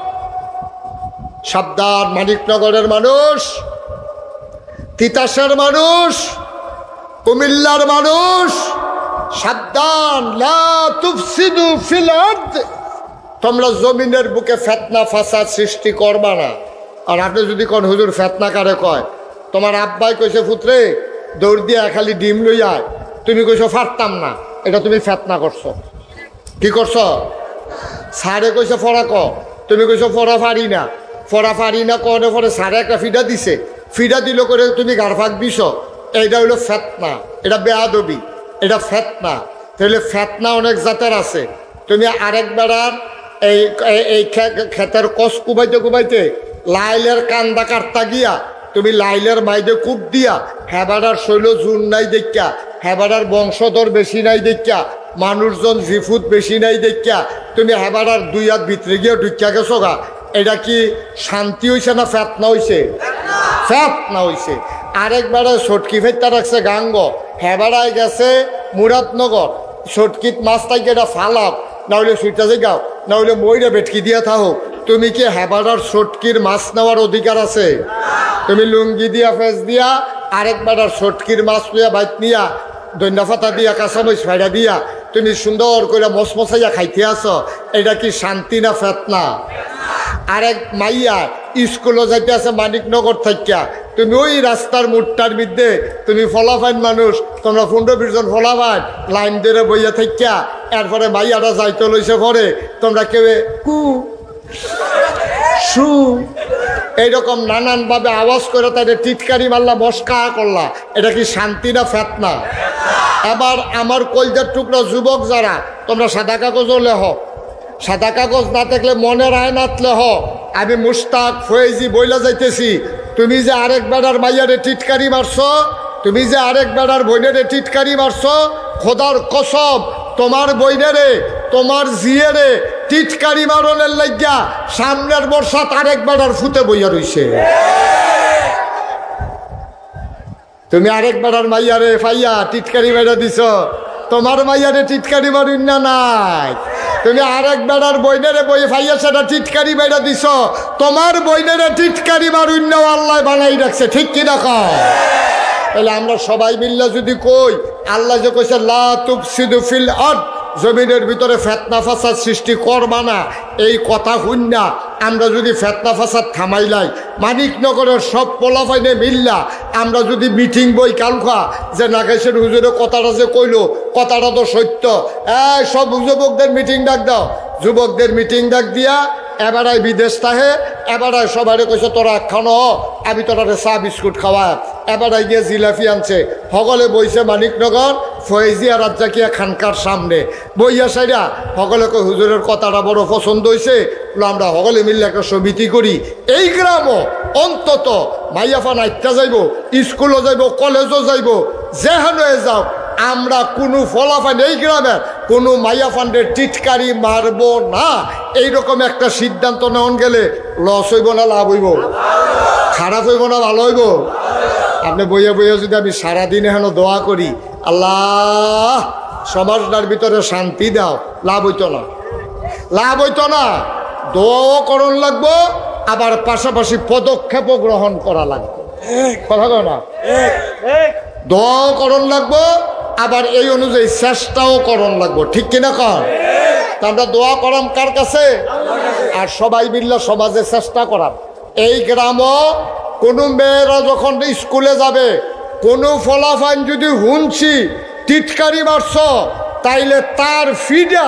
সাবধান মানিকনগরের মানুষ, তিতাসের মানুষ, কুমিল্লার মানুষ, সাবধান, লা তুফসিদু ফিল আরদ। তোমরা জমিনের বুকে ফিতনা ফাসাদ সৃষ্টি করবা না। আর আপনি যদি কোন হুজুর ফিতনা কারে কয়, তোমার আব্বাই কইছে পুত্রে দৌড় দিয়ে খালি ডিম লইয়া, তুমি কইছো পারতাম না, এটা তুমি ফিতনা করছো। কি করছো? সারে কইছে ফরা ক, তুমি কইছো ফরা পারি না কনে পরে সারে একটা ফিডা দিছে, ফিডা দিল করে তুমি গাড় ফাঁক দিছ, এইটা হইলো ফিতনা, এটা বেয়াদবি, এটা ফিতনা। তাহলে ফিতনা অনেক জাতের আছে। তুমি আরেক বেড়ার এই ক্ষেতের কষ কুবাইতে লাইলের কান্দা কাটতা গিয়া তুমি লাইলের মাইদে কূপ দিয়া, হেবাডার শৈল জুন নাই দেখা, হেবাডার বংশধর বেশি নাই দেখা, মানুষজন জিফুত বেশি নাই দেখা তুমি হেবাডার 2 হাত ভিতরে গিয়ে ঢুকিয়া গেছো গা, এটা কি শান্তি হইছে না ফিতনা হইছে? ফিতনা হইছে। আরেক বেড়ায় সটকি ফেরতা রাখছে গাঙ্গ, হেবাডায় গেছে মুরাদনগর, সটকিত মাছ তাইকে এটা ফালাপ, না হইলে সুইটা যে গাও, না হইলে মইরা বেটকি দিয়া থাকো। তুমি কি হেবাডার সটকির মাছ নেওয়ার অধিকার আছে? তুমি লুঙ্গি দিয়া ফেস দিয়া আরেক বেড়ার সটকির মাছ লইয়া বাইত নিয়া দৈন্যা ফাতা দিয়া কাঁচামরিচ ফাইড়া দিয়া তুমি সুন্দর করে মসমসাইয়া খাইতে আসো, এটা কি শান্তি না ফিতনা? আরেক মাইয়া স্কুলে যাইতে আছে মানিকনগর থাকিয়া, তুমি ওই রাস্তার মুটটার মধ্যে তুমি ফলাফাইন মানুষ, তোমরা 15-20 জন ফলাফাইন লাইন ধরে বইয়া থাকিয়া, এরপরে মাইয়াটা যাইতে লইছে পরে তোমরা কেউ কু সু এইরকম নানানভাবে আওয়াজ করে তাদের টিটকারি মারলা, মস্কা করলা, এটা কি শান্তি না ফিতনা? এবার আমার কলজার টুকরা যুবক যারা, তোমরা সাদা কাগজও লেহ, সাদা কাগজ না থাকলে মনের আয়নাত লেহ। আমি মুস্তাক ফয়েজি বইলা যাইতেছি, তুমি যে আরেক বেড়ার মাইয়ারে টিটকারি মারছো, তুমি যে আরেক বেড়ার বইনেরে টিটকারি মারছো, খোদার কসম তোমার বইনেরে তোমার জিয়েরে টিটকারি মারনের লাগিয়া সামনের বর্ষাত আরেক বেড়ার ফুতে বইয়া রইছে। তুমি আরেক বেড়ার মাইয়ারে ফাইয়া টিটকারি মাইরা দিছ, তোমার মাইয়ারে টিটকারি মারুন না নাই। তুমি আরেক বেড়ার বইনেরে বই ফাইয়া সেটা টিটকারি মাইরা দিছ, তোমার বইনেরে টিটকারি মারুন না আল্লাহ বানাই রাখছে, ঠিক কিনা কও? তাহলে আমরা সবাই মিল্লা যদি কই, আল্লাহ যে কইছে লা তুফসিদু ফিল আরদ, জমিনের ভিতরে ফিতনা ফাসাদ সৃষ্টি করবা না, এই কথা শুননা আমরা যদি ফিতনা ফাসাদ থামাইলাই, মানিকনগরের সব পোলাপাইনে মিল্লা আমরা যদি মিটিং বই কালখা যে নাগেশের হুজুরের কথাটা যে কইল, কথাটা তো সত্য, সব যুবকদের মিটিং ডাক দাও, যুবকদের মিটিং ডাক দিয়া এবারাই বিদেশ তাহে, এবারাই সবাই কইছে তোরা খানো, আমি তোরা চা বিস্কুট খাওয়া, এবারাই গিয়ে জিলাপি আনছে, সকলে বইছে মানিকনগর ফয়েজিয়া রাজ্জাকিয়া খানকার সামনে বইয়া সাইরা, সকলে কই হুজুরের কথাটা বড় পছন্দ হয়েছে, আমরা সকলে মিললে একটা সমিতি করি, এই গ্রামও অন্তত মাইয়াফা নাইটটা যাইব, স্কুলও যাইব, কলেজও যাইব, যেখানে যাও আমরা কোনো ফলাফল এই গ্রামের কোনো মাইয়া ফান্ডের টিটকারি মারবো না, এইরকম একটা সিদ্ধান্ত নেওয়া গেলে লস হইব না লাভ হইব, খারাপ হইব না ভালো হইব? আপনি বইয়ে বইয়ে যদি আমি সারাদিন এখন দোয়া করি আল্লাহ সমাজটার ভিতরে শান্তি দাও, লাভ হইতো না, লাভ হইতো না। দোয়াও করণ লাগবো, আবার পাশাপাশি পদক্ষেপও গ্রহণ করা লাগবে, কথা কয় না? দোয়াও করণ লাগবো, আবার এই অনুযায়ী চেষ্টাও করণ লাগবো, ঠিক কিনা কর? তা আমরা দোয়া করাম কার কাছে? আর সবাই মিললে সমাজে চেষ্টা করাম। এই গ্রামও কোনো মেয়েরা যখন স্কুলে যাবে, কোনো ফলাফল যদি শুনছি টিটকারি মারছ, তাইলে তার ফিডা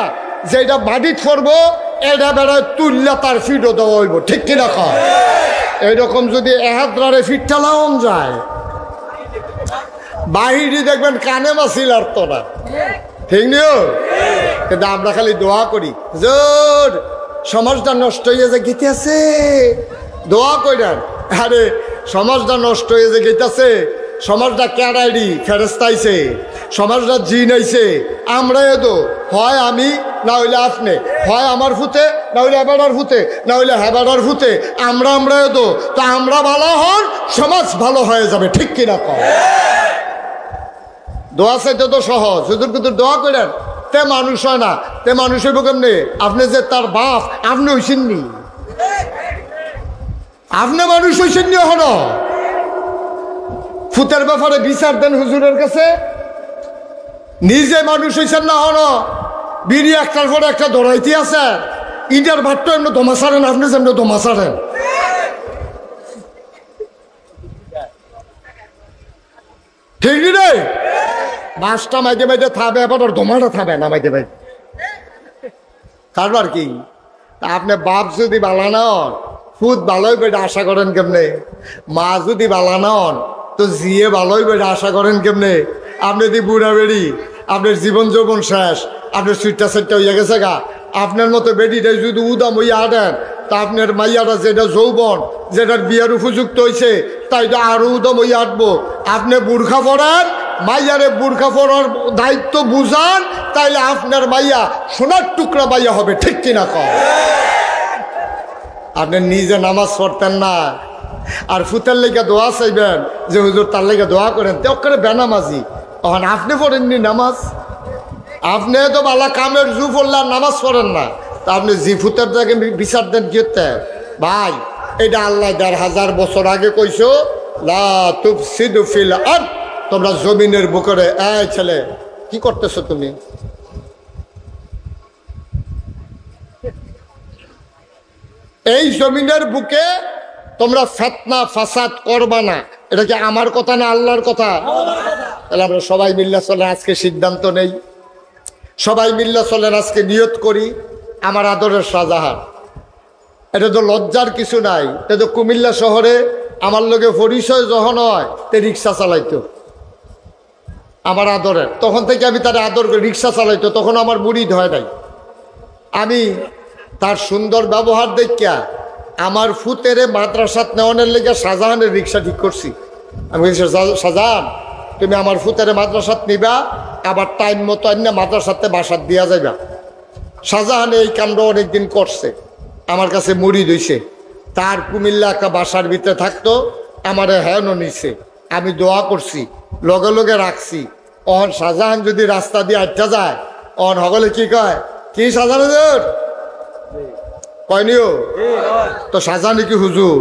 যেটা বাড়িত পড়বো এটা বেড়ায় তুললে তার ফিডও দেওয়া হইব, ঠিক কিনা কর? এইরকম যদি এহাদ্রারে ফিটটা লাগান যায়, বাহিরে দেখবেন কানে মাছিল আর তো না, ঠিক নিও? কিন্তু আমরা খালি দোয়া করি জোর সমাজটা নষ্ট হয়ে যে গেতেছে, দোয়া কইরান। আরে সমাজটা নষ্ট হয়ে যে গেতেছে, সমাজটা ক্যারাইডি ফেরেস্তাইছে, সমাজটা জিন আইছে, আমরা এদো হয় আমি না হইলে আপনি, হয় আমার ফুতে না হইলে হেবাডার ফুতে না হইলে হেবাডার ফুতে, আমরা এদো। তো আমরা ভালো হন, সমাজ ভালো হয়ে যাবে, ঠিক কিনা কম? দোয়া চাইতে তো সহজ, হুজুর কিন্তু দোয়া করেন তে মানুষ হয় না, তে মানুষ হইব কেমনে? আপনি যে তার বাপ, আপনি হইছেননি, আপনি মানুষ হইছেননি হন। ফুতের ব্যাপারে বিচার দেন হুজুরের কাছে, নিজে মানুষ হইছেন না হন। বিড়ি একটার পরে একটা দৌড়াইতে আছে, ইন্ডিয়ার ভাতটা এমনি দমা সারেন, আপনি যেমনি দমা সারেন। ঠিক রে, মাছটা মাইতে মাইতে থাকবে, এবার ওর দমাটা থাকবে না মাইতে মাইতে, কারবার কি? আপনি বাপ যদি বালা না হন, ফুদ ভালোই বেটা আশা করেন কেমনে? মা যদি বালা না হন, তো জিয়ে ভালোই বেটা আশা করেন কেমনে? আপনি যদি বুড়া বেড়ি, আপনার জীবন যৌবন শেষ, আপনার সুইটটা সেটটা হইয়া গেছে গা, আপনার মতো বেডিটাই যদি উদাম হইয়া আটেন, তা আপনার মাইয়াটা যেটা যৌবন, যেটার বিয়ার উপযুক্ত হয়েছে, তাই তো আরো উদাম হইয়া আটবো। আপনি বুর্খা পড়ার, মাইয়ারে বুর্খা পড়ার দায়িত্ব বুঝান, তাইলে আপনার মাইয়া সোনার টুকরা মাইয়া হবে, ঠিক কিনা কম? আপনি নিজে নামাজ পড়তেন না, আর ফুতের লেগে দোয়া চাইবেন যে হুজুর তার লেগে দোয়া করেন, তে করে বেনামাজি। তখন আপনি পড়েননি নামাজ, আপনি তো বালা কামের জু পড়লেন, নামাজ পড়েন না, তা আপনি জি ফুতের জায়গায় বিচার দেন কি হতে? ভাই এটা আল্লাহ ১,৫০০ বছর আগে কইছো, লা তুফসিদু ফিল আরদ, তোমরা জমিনের বুকে, এই ছেলে কি করতেছো তুমি? এই জমিনের বুকে তোমরা ফিতনা ফাসাদ করবা না। এটা কি আমার কথা না আল্লাহর কথা? তাহলে আমরা সবাই মিল্লা চলেন, আজকে সিদ্ধান্ত নেই, সবাই মিল্লা চলেন, আজকে নিয়ত করি আমার আদরের শাহজাহান। এটা তো লজ্জার কিছু নাই, এটা তো কুমিল্লা শহরে আমার লোকে পরিচয় যখন হয় তে রিক্সা চালাইতো আমার আদরের, তখন থেকে আমি তার আদর করে রিক্সা চালাইতো, তখন আমার মুরিদ হয় নাই। আমি তার সুন্দর ব্যবহার দেখিয়া আমার ফুতেরে মাদ্রাসাত নেওয়ানোর লেগে শাহজাহানের রিক্সা ঠিক করছি। আমি বলছি শাহজাহান তুমি আমার ফুতেরে মাদ্রাসাত নিবা, আবার টাইম মতো আইনা মাদ্রাসাতে বাসাত দিয়া যাইবা। শাহজাহান এই কাণ্ড অনেকদিন করছে, আমার কাছে মুরিদ হইছে। তার কুমিল্লা একটা বাসার ভিতরে থাকতো, আমার হ্যানও নিছে, আমি দোয়া করছি, লগে লগে রাখছি। অহন শাহজাহান যদি রাস্তা দিয়ে আটটা যায়, অহন হগলে কি কয়, কি শাহজাহান কয়নিও তো শাহজাহান কি হুজুর?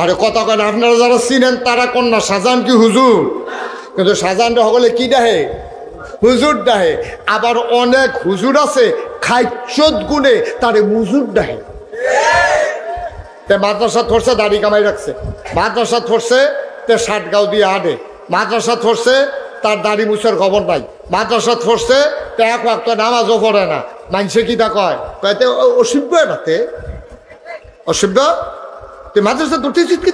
আরে কথা কেন, আপনারা যারা চিনেন তারা কোন না, শাহজাহান কি হুজুর? কিন্তু শাহজাহানটা হগলে কি ডাহে? হুজুর ডাহে। আবার অনেক হুজুর আছে খাইচত গুণে তারে মুজুর ডাহে। তে মাদ্রাসা থরছে, দাড়ি কামাই রাখছে, মাদ্রাসা থরছে তে ৬০ গাও দিয়ে আডে, মাদ্রাসা থরছে তার দাড়ি মুছার খবর নাই, মাদ্রাসা থরছে তে এক ওয়াক্ত নামাজও পড়ে না। মানুষে কি তা কয়, কয়তে অসভ্য এটাতে, অসভ্য তুই মাদ্রাসা ধরতে চিৎকে।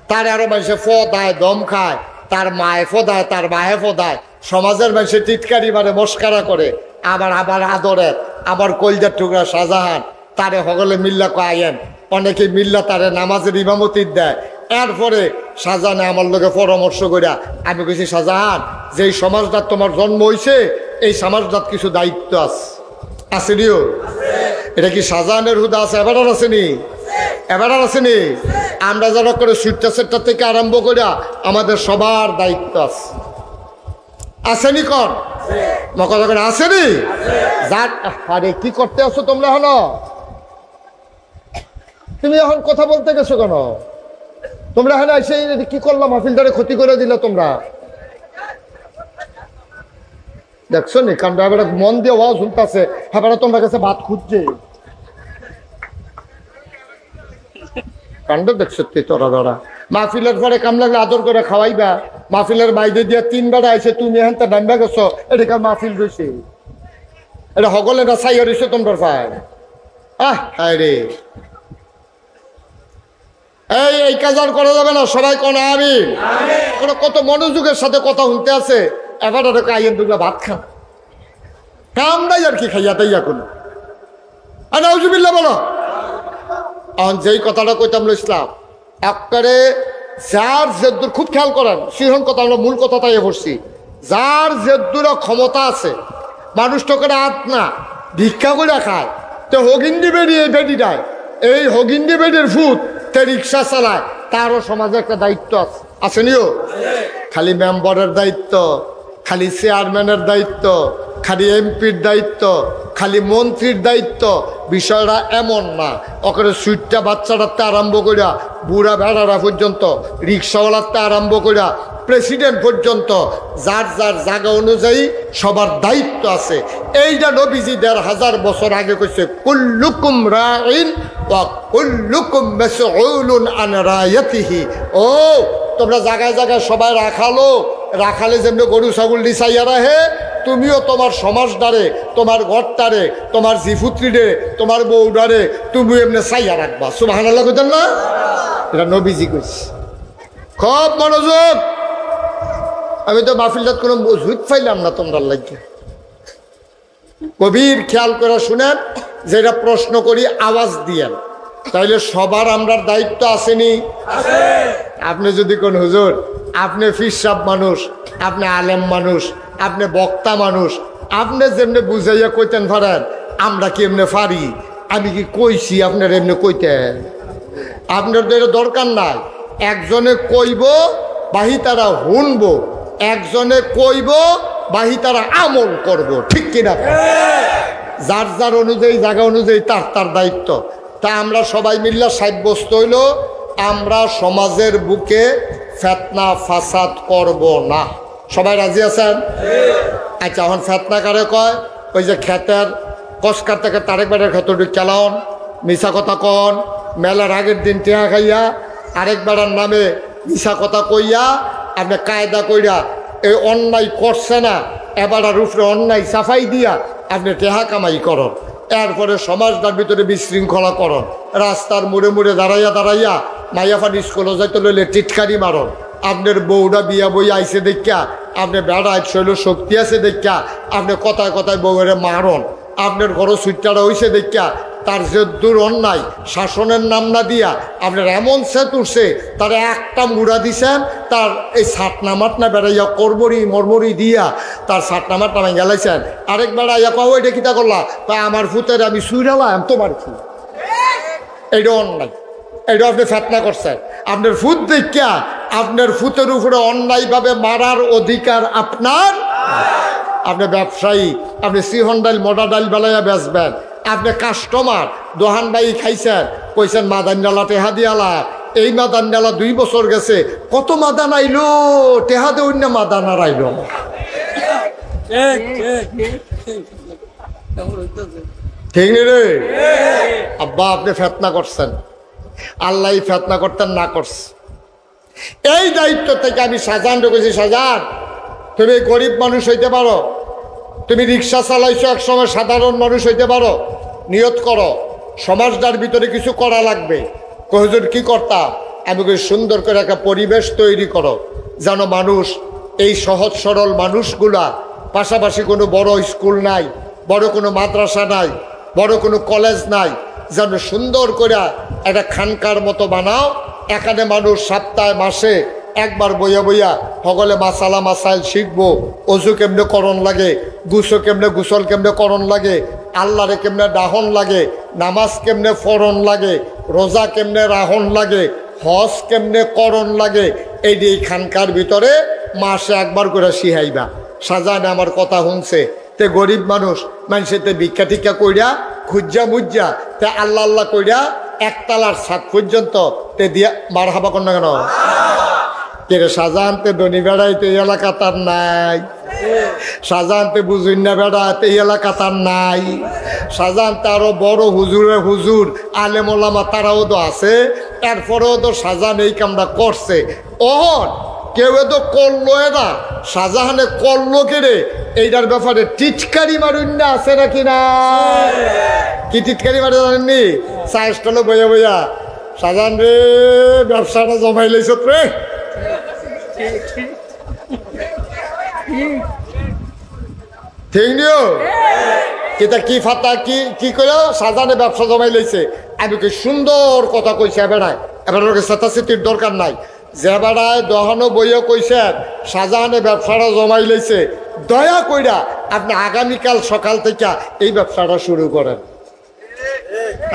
তার আরো মানুষে ফদায়, দম খায়, তার মায়ে ফদায়, তার মায়ে ফদায়, সমাজের মানুষে টিটকারি মারে, মস্কারা করে। আবার আদরের, আবার কলজার টুকরা শাহজাহান তারে হগলে মিল্লা কয়েন, অনেকে মিল্লা তারে নামাজের ইমামতি দেয়। এরপরে শাহজাহানে আমার লোকে পরামর্শ করিয়া আমি কইছি, শাহজাহান, যেই সমাজটার তোমার জন্ম হয়েছে এই সমাজটার কিছু দায়িত্ব আসেনিও। এটা কি শাহজাহানের হুদা আছে? এবার আসেনি? এবার আসেনি? আমরা যারা করে সুইটটা সেটটা থেকে আরম্ভ করিয়া আমাদের সবার দায়িত্ব আসেনি? কর কথা করে আসেনি? যাক, আরে কি করতে আসো তোমরা? হলো তুমি এখন কথা বলতে গেছো কেন? তোমরা হ্যাঁ এসে কি করলাম? মাহফিলটারে ক্ষতি করে দিলে তোমরা। দেখছো নি কারণ এবার মন দিয়ে ওয়াজ শুনতেছে, হ্যাঁ তোমরা কাছে ভাত খুঁজছে কাণ্ড। দেখছো তোরা ধরা মাহফিলের পরে কাম লাগলে আদর করে খাওয়াইবা, মাহফিলের বাইরে দিয়ে 3 বেড়া আইসে তুমি হ্যাঁ নামবা গেছো, এটা মাহফিল রয়েছে? এটা হগলে না চাইয়া রয়েছে তোমরা পায়? রে এই কাজ আর করা যাবে না। সবাই কোন আমি কত মনোযোগের সাথে কথা শুনতে আছে। এবার আইয়েন দুগুলা ভাত খান, কাম নাই আর কি খাইয়া তাইয়া কোনো। নাউজুবিল্লাহ বলো। যেই কথাটা কইতাম ইসলাম একবারে যার জেদ্দুর, খুব খেয়াল করেন সিংহন কথা, আমরা মূল কথা তাই পড়ছি। যার জেদ্দুর ক্ষমতা আছে, মানুষ তো করে হাত না ভিক্ষা করে খায়, তো হগিন্দি বেরিয়ে বেডি দেয়, এই হগিন্দি বেডির ফুট তে রিক্সা চালায়, তারও সমাজে একটা দায়িত্ব আসেনিও? খালি মেম্বারের দায়িত্ব, খালি চেয়ারম্যানের দায়িত্ব, খালি এমপির দায়িত্ব, খালি মন্ত্রীর দায়িত্ব, বিষয়টা এমন না। ওখানে সুইটটা বাচ্চাটাতে আরম্ভ করিয়া বুড়া ভেড়ারা পর্যন্ত, রিক্সাওয়ালাতে আরম্ভ করিয়া প্রেসিডেন্ট পর্যন্ত যার যার জায়গা অনুযায়ী সবার দায়িত্ব আছে। এইটা নবীজি ১৫০০ বছর আগে কইছে, কুল্লুকুম রাইন ওয়া কুল্লুকুম মাসউলুন আন রায়াতিহি। ও তোমরা জায়গায় জায়গায় সবাই রাখালে যেমনি গরু ছাগল নিচাইয়া রাখে, তুমিও তোমার সমাজটারে, তোমার ঘরটারে, তোমার জিফুত্রিরে, তোমার বউডারে তুমিও এমনি চাইয়া রাখবা। সুবহানাল্লাহ কইতেন না? এটা নবীজি কইছে। খুব মনোযোগ। আমি তো মাহফিলটাত কোনো মজুদ পাইলাম না তোমরা লাগে। গভীর খেয়াল করে শুনেন, যেটা প্রশ্ন করি আওয়াজ দিয়েন, তাইলে সবার আমরার দায়িত্ব আসেনি? আপনি যদি কোন হুজুর, আপনি ফিরসাব মানুষ, আপনি আলেম মানুষ, আপনি বক্তা মানুষ, আপনি যেমনি বুঝাইয়া কইতেন পারেন, আমরা কি এমনি পারি? আমি কি কইছি আপনার এমনি কইতেন? আপনার তো এটা দরকার নাই। একজনে কইব বাহি তারা শুনবো, একজনে কইব বাহি তারা আমল করব, ঠিক কিনা? যার যার অনুযায়ী, জায়গা অনুযায়ী তার তার দায়িত্ব। তা আমরা সবাই মিল্লা সাব্যস্ত হইল আমরা সমাজের বুকে ফেতনা ফাসাদ করব না। সবাই রাজি আছেন? আচ্ছা, এখন ফেতনা কারে কয়? ওই যে ক্ষেতের কসকার থেকে তারেক বেড়ার ক্ষেত্রে চালান, মিশা কথা কন, মেলার আগের দিন টেহা খাইয়া আরেক বেড়ার নামে মিশা কথা কইয়া আপনি কায়দা কইরা এই অন্যায় করছে না, এবার আর উপরে অন্যায় সাফাই দিয়া আপনি টেহা কামাই করন। এরপরে সমাজটার ভিতরে বিশৃঙ্খলা করন, রাস্তার মুড়ে মুড়ে দাঁড়াইয়া মাইয়াফান স্কুলে যাইতে লইলে টিটকারি মারন। আপনার বউটা বিয়া বই আইসে দেখা, আপনি বেড়া শৈল শক্তি আছে দেখা আপনি কথায় কথায় বউরে মারন। আপনার ঘর সুইটারা হইছে দেখা তার যে দূর অন্যায় শাসনের নাম না দিয়া আপনার এমন সেত উঠছে, তার একটা মুড়া দিছেন, তার এই ছাটনা মাটনা বেড়াইয়া করবরি মরমরি দিয়া তার ছাটনা মাটনা ভেঙে গেলাইছেন। আরেক বেড়া ইয়া কও এটা কিতা করলা? তা আমার ফুতের আমি সুইরালাম, তোমার কি? এইটা অন্যায়, এটা আপনি ফেতনা করছেন। আপনার ফুত দেখা আপনার ফুতের উপরে অন্যায়ভাবে মারার অধিকার আপনার। আপনি ব্যবসায়ী, আপনি সিহন ডাইল মোটা ডাইল বেলাইয়া বেচবেন, আপনি কাস্টমার দোহান বাই খাইছেন, কইছেন মাদান ডালা টেহা দিয়ালা, এই মাদান ডালা 2 বছর গেছে, কত মাদান আইলো, টেহা দে অন্য মাদান আর আইল। ঠিক নেই রে আব্বা, আপনি ফেতনা করছেন, আল্লাহ ফেতনা করতেন না করছে। এই দায়িত্ব থেকে আমি শাহজাহান ঢুকেছি, শাহজাহান তুমি গরিব মানুষ হইতে পারো, তুমি রিক্সা চালাইছো, এক সময় সাধারণ মানুষ হইতে পারো, নিয়ত করো সমাজটার ভিতরে কিছু করা লাগবে। কহজুর কি করতা? আমি কই সুন্দর করে একটা পরিবেশ তৈরি করো, যেন মানুষ, এই সহজ সরল মানুষগুলা, পাশাপাশি কোনো বড় স্কুল নাই, বড় কোনো মাদ্রাসা নাই, বড় কোনো কলেজ নাই, যেন সুন্দর করে একটা খানকার মতো বানাও, এখানে মানুষ সপ্তাহে মাসে একবার বইয়া বইয়া সকলে মাসালা মাসাইল শিখবো। অজু কেমনে করণ লাগে, গুসল কেমনে করণ লাগে, আল্লাহরে কেমনে ডাহন লাগে, নামাজ কেমনে ফরণ লাগে, রোজা কেমনে রাহন লাগে, হজ কেমনে করণ লাগে, এই খানকার ভিতরে মাসে একবার করে শিখাইবা। সাজান আমার কথা শুনছে তে গরিব মানুষেতে ভিক্ষা টিক্ষা কইরা খুঁজা মুজ্জা তে আল্লাহ আল্লাহ কইরা একতলার ছাদ পর্যন্ত তে দিয়া মার হাবা কর না কেন কে সাজানতে ধনী বেড়াইতে এই এলাকা তার নাই, সাজানতে বুঝুন না বেড়াতে এই এলাকা তার নাই, সাজানতে আরো বড় হুজুর আলেম ওলামা তারাও তো আছে, এরপরেও তো সাজান এই কামটা করছে। ওহন কেউ তো করলো না, শাহজাহানে করলো কেড়ে এইটার ব্যাপারে টিটকারি মারুন না আছে নাকি না? কি টিটকারি মারে জানেননি? চাইস্টলে বইয়া বইয়া শাহজাহান রে ব্যবসাটা জমাই লাইছ রে, ঠিক নিও কিতা কি ফাতা কি করো শাহজাহানে ব্যবসা জমাই লাইছে। আমি কি সুন্দর কথা কইছে, এবার চেতাচেতির দরকার নাই। যে বেড়ায় দহনো বইয়া কইছেন শাহজাহানে ব্যবসাটা জমাই লাইছে, দয়া কইরা আপনি আগামীকাল সকাল থেকে এই ব্যবসাটা শুরু করেন।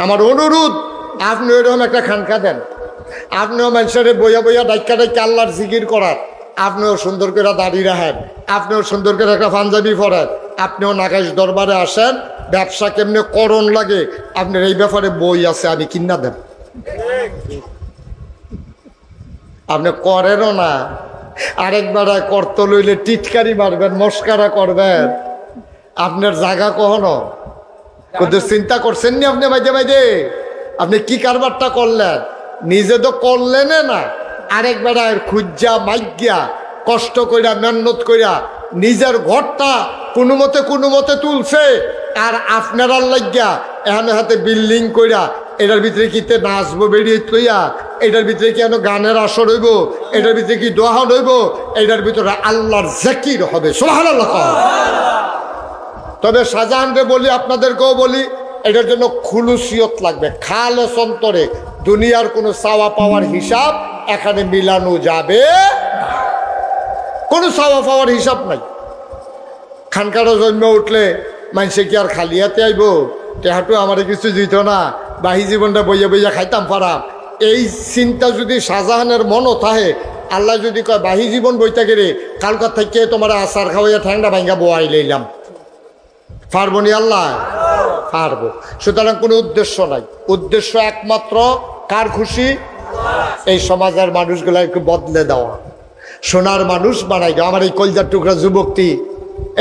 আমার অনুরোধ, আপনি ওইরকম একটা খানকা দেন, আপনিও মানুষের বইয়া বইয়া ডাইকা আল্লাহর জিকির করার, আপনিও সুন্দর করে দাঁড়িয়ে রাখেন, আপনিও সুন্দর করে একটা পাঞ্জাবি পরেন, আপনিও নাকাশ দরবারে আসেন, ব্যবসা কেমনে করণ লাগে আপনার এই ব্যাপারে বই আছে, আমি কিনা দেন। আপনি করেনও না, আরেকবার করতে লইলে টিটকারি মারবেন, মস্কারা করবেন, আপনার জায়গা কখনো কিন্তু চিন্তা করছেন নি? আপনি মাঝে মাঝে আপনি কি কারবারটা করলেন? নিজে তো করলেন না, আরেকবার খুঁজা মাইগিয়া কষ্ট কইরা মেহনত কইরা নিজের ঘরটা কোনো মতে তুলছে, আর আপনার লাগিয়া এখানে হাতে বিল্ডিং কইরা এটার ভিতরে কিতে নাচবো বেরিয়ে লইয়া, এটার ভিতরে কি গানের আসর হইব, এটার ভিতরে কি দোহান হইব, এটার ভিতরে আল্লাহর জিকির হবে। সুবহানাল্লাহ। তবে শাহজাহানকে বলি, আপনাদেরকেও বলি, এটার জন্য খুলুসিয়ত লাগবে, খালেস অন্তরে। দুনিয়ার কোনো চাওয়া পাওয়ার হিসাব এখানে মিলানো যাবে, কোনো চাওয়া পাওয়ার হিসাব নাই। খানকারও জন্মে উঠলে মানুষে কি আর খালি হাতে আইব? টেহাটু আমার কিছু দিত না, বাহি জীবনটা বইয়া বইয়া খাইতাম পারাম, এই চিন্তা যদি শাহজাহানের মনও থাকে, আল্লাহ যদি কয় বাহি জীবন বইতে গেলে কালকার থেকে তোমার আচার খাওয়াইয়া ঠ্যাংটা ভাঙ্গা বোয়াই লইলাম, পারবো নি? আল্লাহ পারবো। সুতরাং কোনো উদ্দেশ্য নাই, উদ্দেশ্য একমাত্র কার খুশি? এই সমাজের মানুষগুলাকে বদলে দেওয়া, সোনার মানুষ বানাই দেওয়া। আমার এই কলজার টুকরা যুবকটি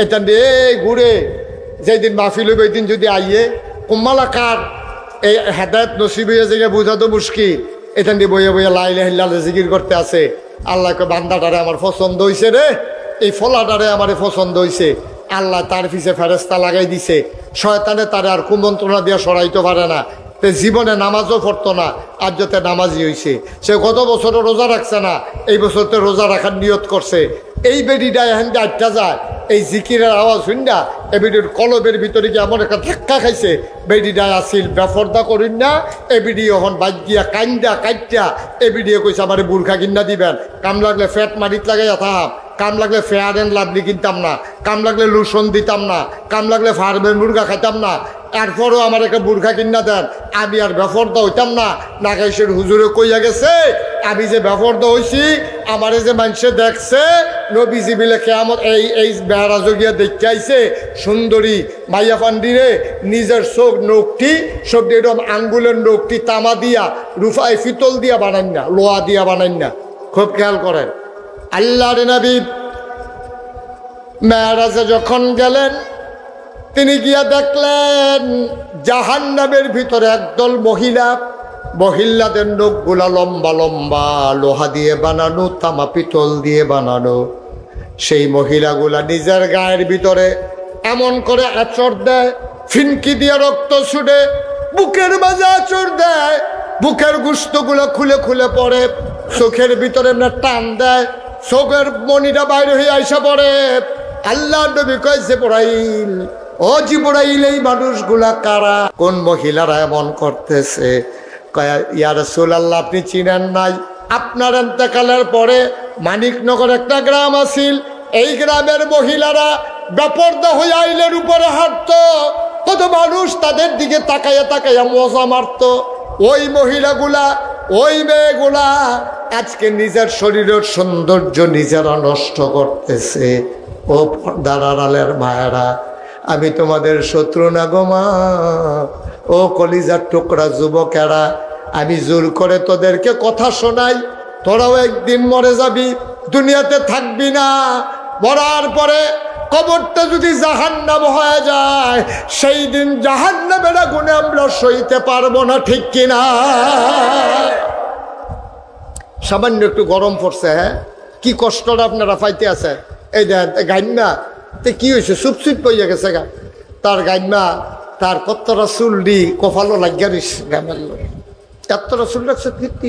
এটা নিয়ে ঘুরে যেদিন মাহফিল হইব, ওই দিন যদি আইয়ে কুম্মালা কার এই হেদায়ত নসিব হইয়া জায়গায় বোঝা তো মুশকিল, এটা নিয়ে বইয়া বইয়া লা ইলাহা ইল্লাল্লাহ জিকির করতে আছে। আল্লাহকে বান্দাটারে আমার পছন্দ হয়েছে রে, এই ফলাটারে আমার পছন্দ হয়েছে, আল্লাহ তার পিছে ফেরেস্তা লাগাই দিছে, শয়তানে তারে আর কুমন্ত্রণা দিয়ে সরাইতে পারে না। তে জীবনে নামাজও পড়তো না, আর যাতে নামাজি হয়েছে। সে গত বছরও রোজা রাখছে না, এই বছর তো রোজা রাখার নিয়ত করছে। এই বেডিটা এখন আটটা যায়, এই জিকিরের আওয়াজ শুননা এই বেডির কলবের ভিতরে গিয়ে এমন একটা ধাক্কা খাইছে, বেডিটায় আসিল বেফর্দা করিন না, এ বেডি এখন বাদ দিয়া কাইন্দা কাইটা এ বেডিয়ে কইছে আমার বুর্খা কিনা দিবেন, কাম লাগলে ফ্যাট মারিত লাগাইয়া থাম, কাম লাগলে ফেয়ার অ্যান্ড লাভলি কিনতাম না, কাম লাগলে লোশন দিতাম না, কাম লাগলে ফার্মের মুরগা খাইতাম না, এরপরও আমার একটা বুর্খা কিনা দেন, আমি আর বেফর্দা হইতাম না। নাগাইশের হুজুরে কইয়া গেছে, আমি যে বেফর্দা হইছি আমারে যে মানুষে দেখছে, নবীজি বিলে কেয়ামত এই বেড়া জগিয়া দেখতে আইছে সুন্দরী মাইয়া পান্ডিরে, নিজের চোখ নখটি সব এরকম আঙ্গুলের নখটি তামা দিয়া রুফাই ফিতল দিয়া বানান না, লোহা দিয়া বানান না। খুব খেয়াল করেন, আল্লাহর নবী মেরাজে যখন গেলেন, তিনি গিয়া দেখলেন জাহান্নামের ভিতরে একদল মহিলাদের নখগুলা লম্বা লম্বা, লোহা দিয়ে বানানো, তামা পিতল দিয়ে বানানো। সেই মহিলাগুলা নিজের গায়ের ভিতরে এমন করে আঁচড় দেয়, ফিনকি দিয়ে রক্ত ছুটে, বুকের মাঝে আঁচড় দেয়, বুকের গোশতগুলো খুলে খুলে পড়ে, চোখের ভিতরে না টান দেয়, চোখের মনিটা বাইরে হয়ে আইসা পড়ে। আল্লাহ নবী কয়, জিবরাইল, ও জিবরাইল, এই মানুষগুলা কারা? কোন মহিলারা এমন করতেছে? ইয়া রাসূলুল্লাহ আপনি চিনেন নাই, আপনার ইন্তেকালের পরে মানিকনগর একটা গ্রাম আছিল, এই গ্রামের মহিলারা বেপরদা হয়ে আইলের উপরে হাঁটতো, কত মানুষ তাদের দিকে তাকাইয়া তাকাইয়া মজা মারত। ওই মহিলাগুলা ওই মেয়েগুলা আজকে নিজের শরীরের সৌন্দর্য নিজেরা নষ্ট করতেছে। ও পর্দার আড়ালের মায়েরা, আমি তোমাদের শত্রু না গো মা। ও কলিজার টুকরা যুবকেরা, আমি জোর করে তোদেরকে কথা শোনাই, তোরাও একদিন মরে যাবি, দুনিয়াতে থাকবি না। মরার পরে কবরটা যদি জাহান্নাম হয়ে যায়, সেই দিন জাহান্নামের আগুনে আমরা সইতে পারবো না, ঠিক কিনা? সামান্য একটু গরম পড়ছে, হ্যাঁ, কি কষ্টটা আপনারা পাইতে আছে। এই দেন গাইমা তে কি হয়েছে, চুপচুপ কইয়া গেছে গা, তার গাইমা তার কতটা চুলডি কপালো লাগিয়া দিস গ্রামের লোক, কতটা চুল রাখছে কীর্তি,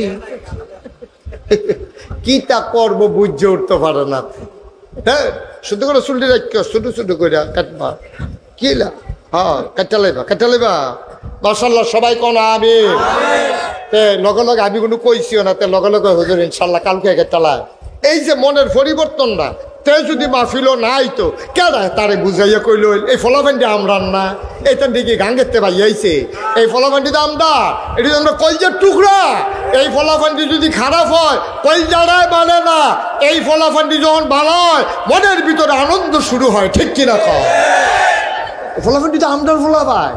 কি তা করবো বুঝে উঠতে পারে না। হ্যাঁ, শুধু করে চুলটি রাখিও, ছোটো ছোটো করে কাটবা, কি লা, হ্যাঁ কাটা লাইবা। মাশাআল্লাহ, সবাই কোন আমি লগে লগে আমি কোনো কইছিও না, তে লগে লগে হুজুর ইনশাল্লাহ কালকে কাটালাম। এই যে মনের পরিবর্তনটা, তে যদি মাহফিলও নাই তো কেডা তারে বুঝাইয়া কইল এই ফলাফান্ডি আমরান না, এইটান দিকে গাঙ্গেতে বাইয়াইছে, এই ফলাফান্ডি তো আমরা, এটি আমরা কলজার টুকরা। এই ফলাফান্ডি যদি খারাপ হয় কলজারায় মানে না, এই ফলাফান্ডি যখন ভালো হয় মনের ভিতরে আনন্দ শুরু হয়, ঠিক কিনা কয়? ফলাফান্ডি তো আমরার ফলা ভাই,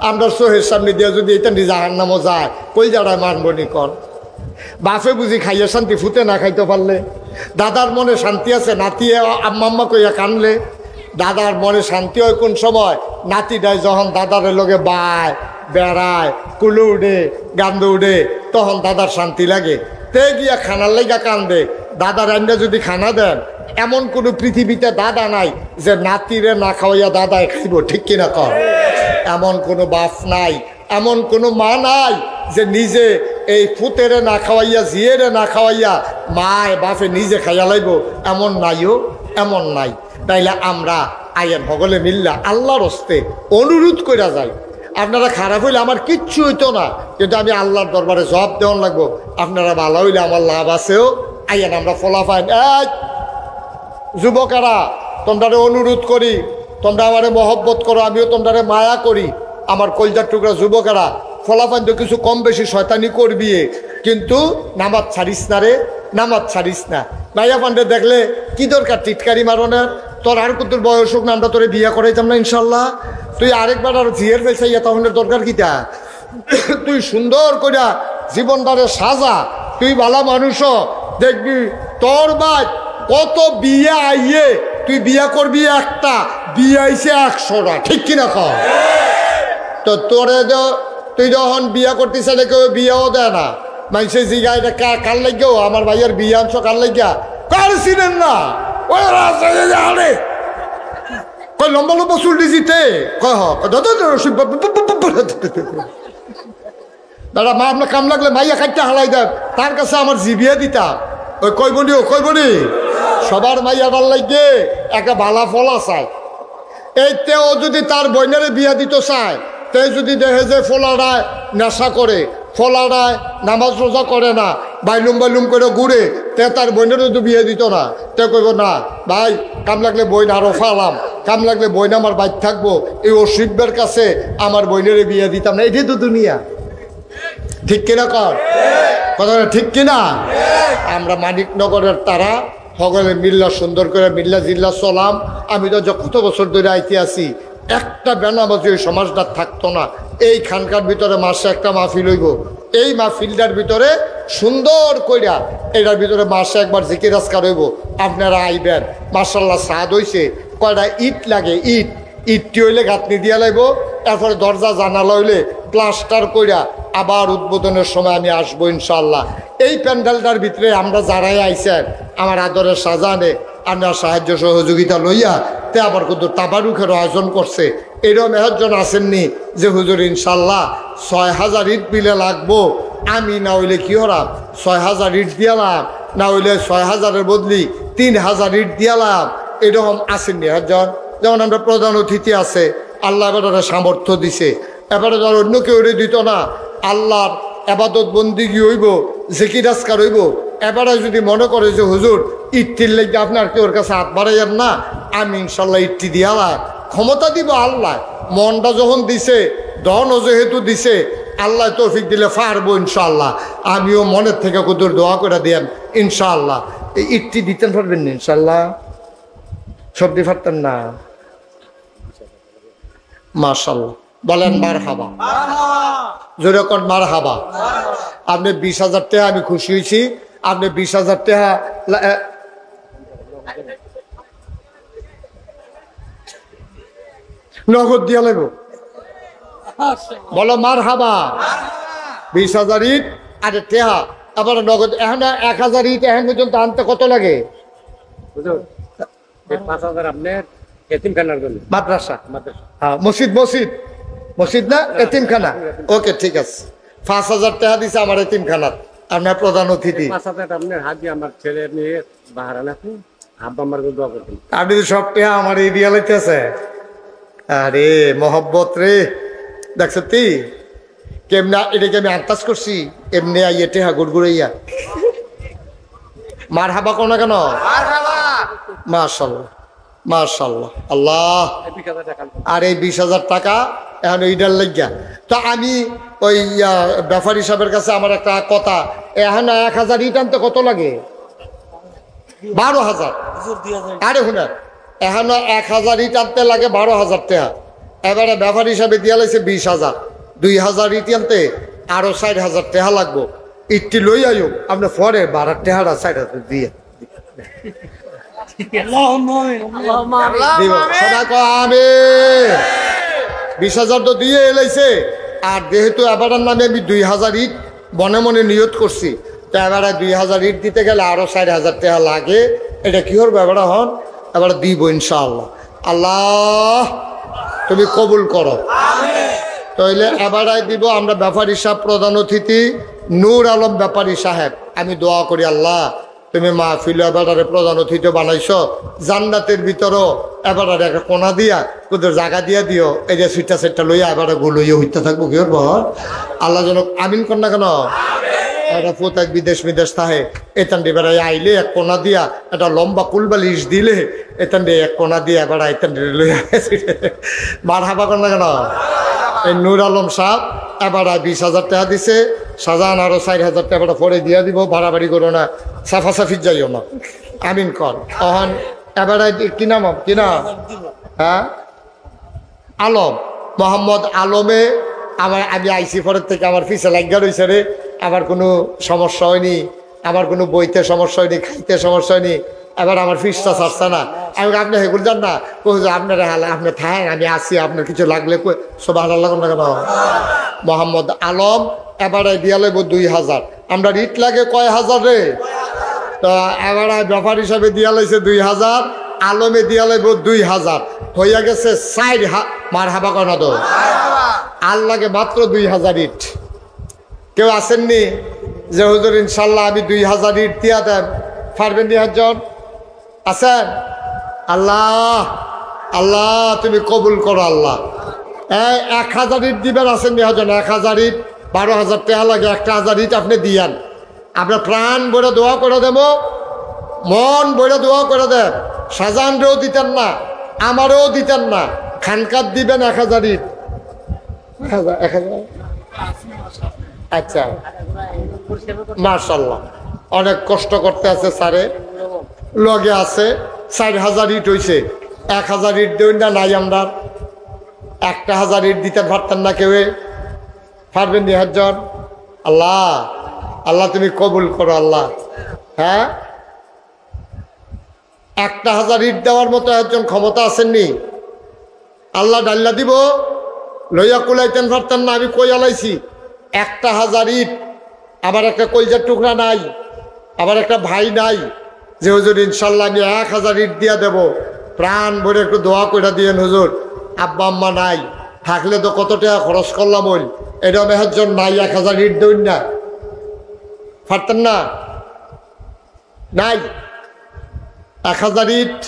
আমরার চোহের সামনে দিয়ে যদি এটা জাহান্নামও যায় কলজারায় মানবো নি কর। বাপে বুঝি খাইয়া শান্তি, ফুটে না খাইতে পারলে। দাদার মনে শান্তি আছে, নাতি আম্মা কইয়া কানলে। দাদার মনে শান্তি হয় কোন সময়, নাতিটাই যখন দাদারের লগে বায় বেড়ায়, কুলো উঠে গান্দ উঠে, তখন দাদার শান্তি লাগে। তে গিয়া খানার লেগা কান্দে। দাদার আইনটা যদি খানা দেন, এমন কোনো পৃথিবীতে দাদা নাই যে নাতিরে না খাওয়াইয়া দাদায় খাইব, ঠিক কিনা কর? এমন কোনো বাপ নাই, এমন কোনো মা নাই যে নিজে এই ফুতেরে না খাওয়াইয়া জিয়েরে না খাওয়াইয়া মায় বাপে নিজে খাইয়া লাইব, এমন নাইও, এমন নাই। তাইলে আমরা আয়ের ভগলে মিল্লা আল্লাহর হস্তে অনুরোধ কইরা যাই, আপনারা খারাপ হইলে আমার কিচ্ছু হইতো না, কিন্তু আমি আল্লাহর দরবারে জবাব দেওয়ান লাগবো। আপনারা ভালো হইলে আমার লাভ আছেও, আইয়েন আমরা ফলাফাইন। এই যুবকেরা, তোমরা অনুরোধ করি, তোমরা আমারে মহব্বত করো, আমিও তোমরা মায়া করি। আমার কলজার টুকরা যুবকেরা, ফলাফান তো কিছু কম বেশি শয়তানি করবি, কিন্তু নামাজ ছাড়িস না রে, নামাজ ছাড়িস না। মাইয়া পান্ডে দেখলে কি দরকার টিটকারি মারনের, তোর আর কত বয়স হোক না, আমরা তোরে বিয়া করাইতাম না ইনশাল্লাহ। তুই আরেকবার আর ঝিয়ের ফেসাইয়া তখন দরকার কিটা? তুই সুন্দর করিয়া জীবনটারে সাজা, তুই ভালো মানুষও দেখবি তোর বাদ কত বিয়ে আইয়ে, তুই বিয়া করবি একটা, বিয়ে আইছে 100টা, ঠিক কিনা কর? তো তোরে তুই যখন বিয়া করতেছে কেউ বিয়াও দেয় না, মানুষে জিগা এটা কার লাগেও, আমার ভাইয়ের বিয়ে আনছো কার লাগিয়া, কার চিনেন না? ওই আরে কই লম্বা লম্বা চুল দিজিতে দাদা, মা আপনার কাম লাগলে মাইয়া খাইতে হালাই দেন, তার কাছে আমার জিবিয়া দিতাম। ওই কইবনি সবার মাইয়া ডাল লাগে একটা ভালা ফলা চায়। এই তেও যদি তার বইনারে বিয়া দিতে চায়, তে যদি দেখে যে ফলাড়ায় নেশা করে, ফলাড়ায় নামাজ রোজা করে না, বাইলুম বাইলুম করে ঘুরে, তে তার বইনেরও তো বিয়ে দিত না। তে কইব না ভাই, কাম লাগলে বইন আরো ফালাম, কাম লাগলে বইন আমার বাইর থাকবো, এই অসিবের কাছে আমার বইনের বিয়ে দিতাম না। এটাই তো দুনিয়া, ঠিক কিনা কর? কথাটা ঠিক কিনা? আমরা মানিকনগরের তারা সকলে মিল্লা সুন্দর করে মিল্লা জিল্লা চলাম। আমি তো কত বছর ধরে আইতে আসি, একটা বেনামাজি ওই সমাজটা থাকতো না। এই খানকার ভিতরে মাসে একটা মাহফিল হইব, এই মাহফিলটার ভিতরে সুন্দর কইরা এটার ভিতরে মাসে একবার জিকির আজকার হইব। আপনারা আইবেন, মাশাল্লাহ সাদ হইছে। কয়টা ইট লাগে, ইটটি হইলে গাঁথনি দিয়া লাগব, এরপরে দরজা জানালা হইলে প্লাস্টার কইরা আবার উদ্বোধনের সময় আমি আসবো ইনশাল্লাহ। এই প্যান্ডেলটার ভিতরে আমরা যারাই আইছেন, আমার আদরের সাজানে আপনার সাহায্য সহযোগিতা লইয়া তে আবার কিন্তু তাবারুখের আয়োজন করছে। এরকম একজন আসেননি যে হুজুর ইনশাল্লাহ 6000 ইট বিলে লাগবো, আমি না হইলে কি হলাম 6000 ইট দিয়ালাম, না হইলে 6000-এর বদলি 3000 ইট দিয়ালাম, এরকম আসেননি একজন। যেমন আমরা প্রধান অতিথি আছে, আল্লাহ এবার সামর্থ্য দিছে, এবারে ধর অন্য কেউ দিত না, আল্লাহর আবাদত বন্দিগি হইব, জিকির আজকার হইব, এবারে যদি মনে করে যে হুজুর ইট্টির লেগে আপনার কি ওর কাছে হাত বাড়াইয়েন না, আমি ইনশাল্লাহ ইট্টি দিয়া ক্ষমতা দিব আল্লাহ। মনটা যখন দিছে, দনও যেহেতু দিছে, আল্লাহ তৌফিক দিলে পারবো ইনশাল্লাহ। আমিও মনের থেকে কুদুর দোয়া করে দিয়েন ইনশাল্লাহ। এই ইট্টি দিতেন পারবেন না ইনশাল্লাহ? সবজি পারতেন না? মাশাআল্লাহ বলেন মারহাবা, জোরে কোন মারহাবা। আপনি 20,000 টাকা, আমি খুশি হয়েছি। আপনি 20,000 টাকা নগদ দিয়া লাগব, বলো মারহাবা। 20,000 ইট আর টাকা আবার নগদ। এখন 1,000 ইট এখন পর্যন্ত আনতে কত লাগে? 5,000 আপনার এতিমখানার জন্য। মাদ্রাসা, হ্যাঁ, মসজিদ না এতিমখানা। ওকে ঠিক আছে, 5,000 টাকা দিছে আমার এতিমখানার, আপনার প্রধান অতিথি। 5,000 আপনার হাত দিয়ে আমার ছেলে মেয়ে বাহারান আছে, আব্বা আমার দোয়া করতেন। আপনি সব টাকা আমার এই দিয়া লাইতেছে। আরে মহব্বত রে, দেখছ তুই কেমনা এটাকে আমি আন্দাজ করছি। এমনি আইয়ে টেহা গুড়গুড়াইয়া মার হাবা কোন না কেন? মাশাআল্লাহ মাশাআল্লাহ আল্লাহ। আর এই 20,000 টাকা এখন এইটার লাগিয়া। তো আমি ওই ব্যাপারী সাহেবের কাছে আমার একটা কথা, এখন 1,000 ইট আনতে কত লাগে? 12,000। আরে হুনার, এখন 1,000 ইট আনতে লাগে 12,000 টাকা। এবারে ব্যাপারী হিসাবে দিয়া লাইছে 20,000। 2,000 ইট আনতে আরো 60,000 টাকা লাগবো। ইটটি লই আইও আপনি পরে 12 টাকাটা 60,000 দিয়ে সবাই কয় আমিন। 20,000 তো দিয়ে এলাইছে। আর যেহেতু এবারের নামে আমি 2,000 ইট মনে মনে নিয়ত করছি, তো এবারে 2,000 ইট দিতে গেলে আরো 60,000 টাকা লাগে। এটা কি করবো এবারে? হন এবারে দিব ইনশাআল্লাহ। আল্লাহ তুমি কবুল করো। তাইলে এবারে দিব আমরা ব্যাপারী সাহেব, প্রধান অতিথি নূর আলম ব্যাপারী সাহেব। আমি দোয়া করি আল্লাহ তুমি মাহফিল এবারে প্রধান অতিথি বানাইছো, জান্নাতের ভিতরও এবারে একটা কোনা দিয়া তোদের জায়গা দিয়া দিও। এই যে সুইটা সেটটা লইয়া এবারে গুলোইয়া হইতে থাকবো। কি করবো? আল্লাহ যেন আমিন কর না কেন? এটা প্রত্যেক বিদেশ থাকে এতান বেড়াই আইলে এক কোনা দিয়া একটা লম্বা কুলবালিশ দিলে এতান এক কোনা দিয়া বেড়া এতান লইয়া মার হাবা কর না কেন? এই নূর আলম সাহেব এবার 20,000 টাকা দিছে। সাজান আরো 4,000 টাকা পরে দিয়া দিব। বাড়াবাড়ি করো না, সাফাসাফি যাইও না। আমিন কর। অহন এবারে কি নাম? কি নাম? হ্যাঁ আলম, মোহাম্মদ আলমে। আমি আইসি পরের থেকে আমার পিছে লাগা রয়েছে রে। আমার কোনো সমস্যা হয়নি, আমার কোনো বইতে সমস্যা হয়নি, খাইতে সমস্যা হয়নি। এবার আমার ফিসটা ছাড়ছে না। আমি আপনি হেগুল যান না, আপনার হালে আপনি থাকেন, আমি আসি, আপনার কিছু লাগলে সব হালাল লাগুন না কেন? মোহাম্মদ আলম এবারে দিয়া লাগবো 2,000। আমরা রিট লাগে কয় হাজার রে? তো এবারে ব্যাপার হিসাবে দিয়া লাইছে 2,000, আলমে দিয়া লাগবো 2,000। হইয়া গেছে 4,000। মার হাবা কয় না তো? আর লাগে মাত্র 2,000 ইট। কেউ আসেননি যে হুজুর ইনশাল্লাহ আমি 2,000 ইট দিয়া দেন? পারবেন নি একজন? আছেন? আল্লাহ আল্লাহ তুমি কবুল করো আল্লাহ। 1,000 ইট দিবেন? আসেন নি একজন? 1,000 ইট 12,000 টাকা লাগে। 1,000 ইট আপনি দিয়ান। আপনার প্রাণ বইটা দোয়া করে দেব, মন বইটা দোয়া করে দেন। সাজানরেও দিতেন না, আমারও দিতেন না, খানকাত দিবেন 1,000 ইট। 1,000 আচ্ছা মাশাআল্লাহ, অনেক কষ্ট করতে আছে স্যারে, লগে আছে। 4,000 ইট হয়েছে। 1,000 ইট দেবেন না? নাই আমরা 1,000 ইট দিতে পারতেন না কেউ? পারবেন নি একজন? আল্লাহ আল্লাহ তুমি কবুল করো আল্লাহ। হ্যাঁ 1,000 ইট দেওয়ার মতো একজন ক্ষমতা আসেননি? আল্লাহ ডাল্লা দিব, লইয়া কুলাইতেন পারতেন না? আমি কই আলাইছি 1,000 ইট। আমার একটা কলজার টুকরা নাই, আমার একটা ভাই নাই যে হুজুর ইনশাল্লাহ আমি 1,000 ইট দিয়া দেব। প্রাণ ভরে একটু দোয়া করে দিয়েন হুজুর। আব্বা আম্মা নাই, থাকলে তো কত টাকা খরচ করলাম। ওই এরকম একজন নাই, 1,000 ইট দেন না? পারতেন না? নাই 1,000 ইট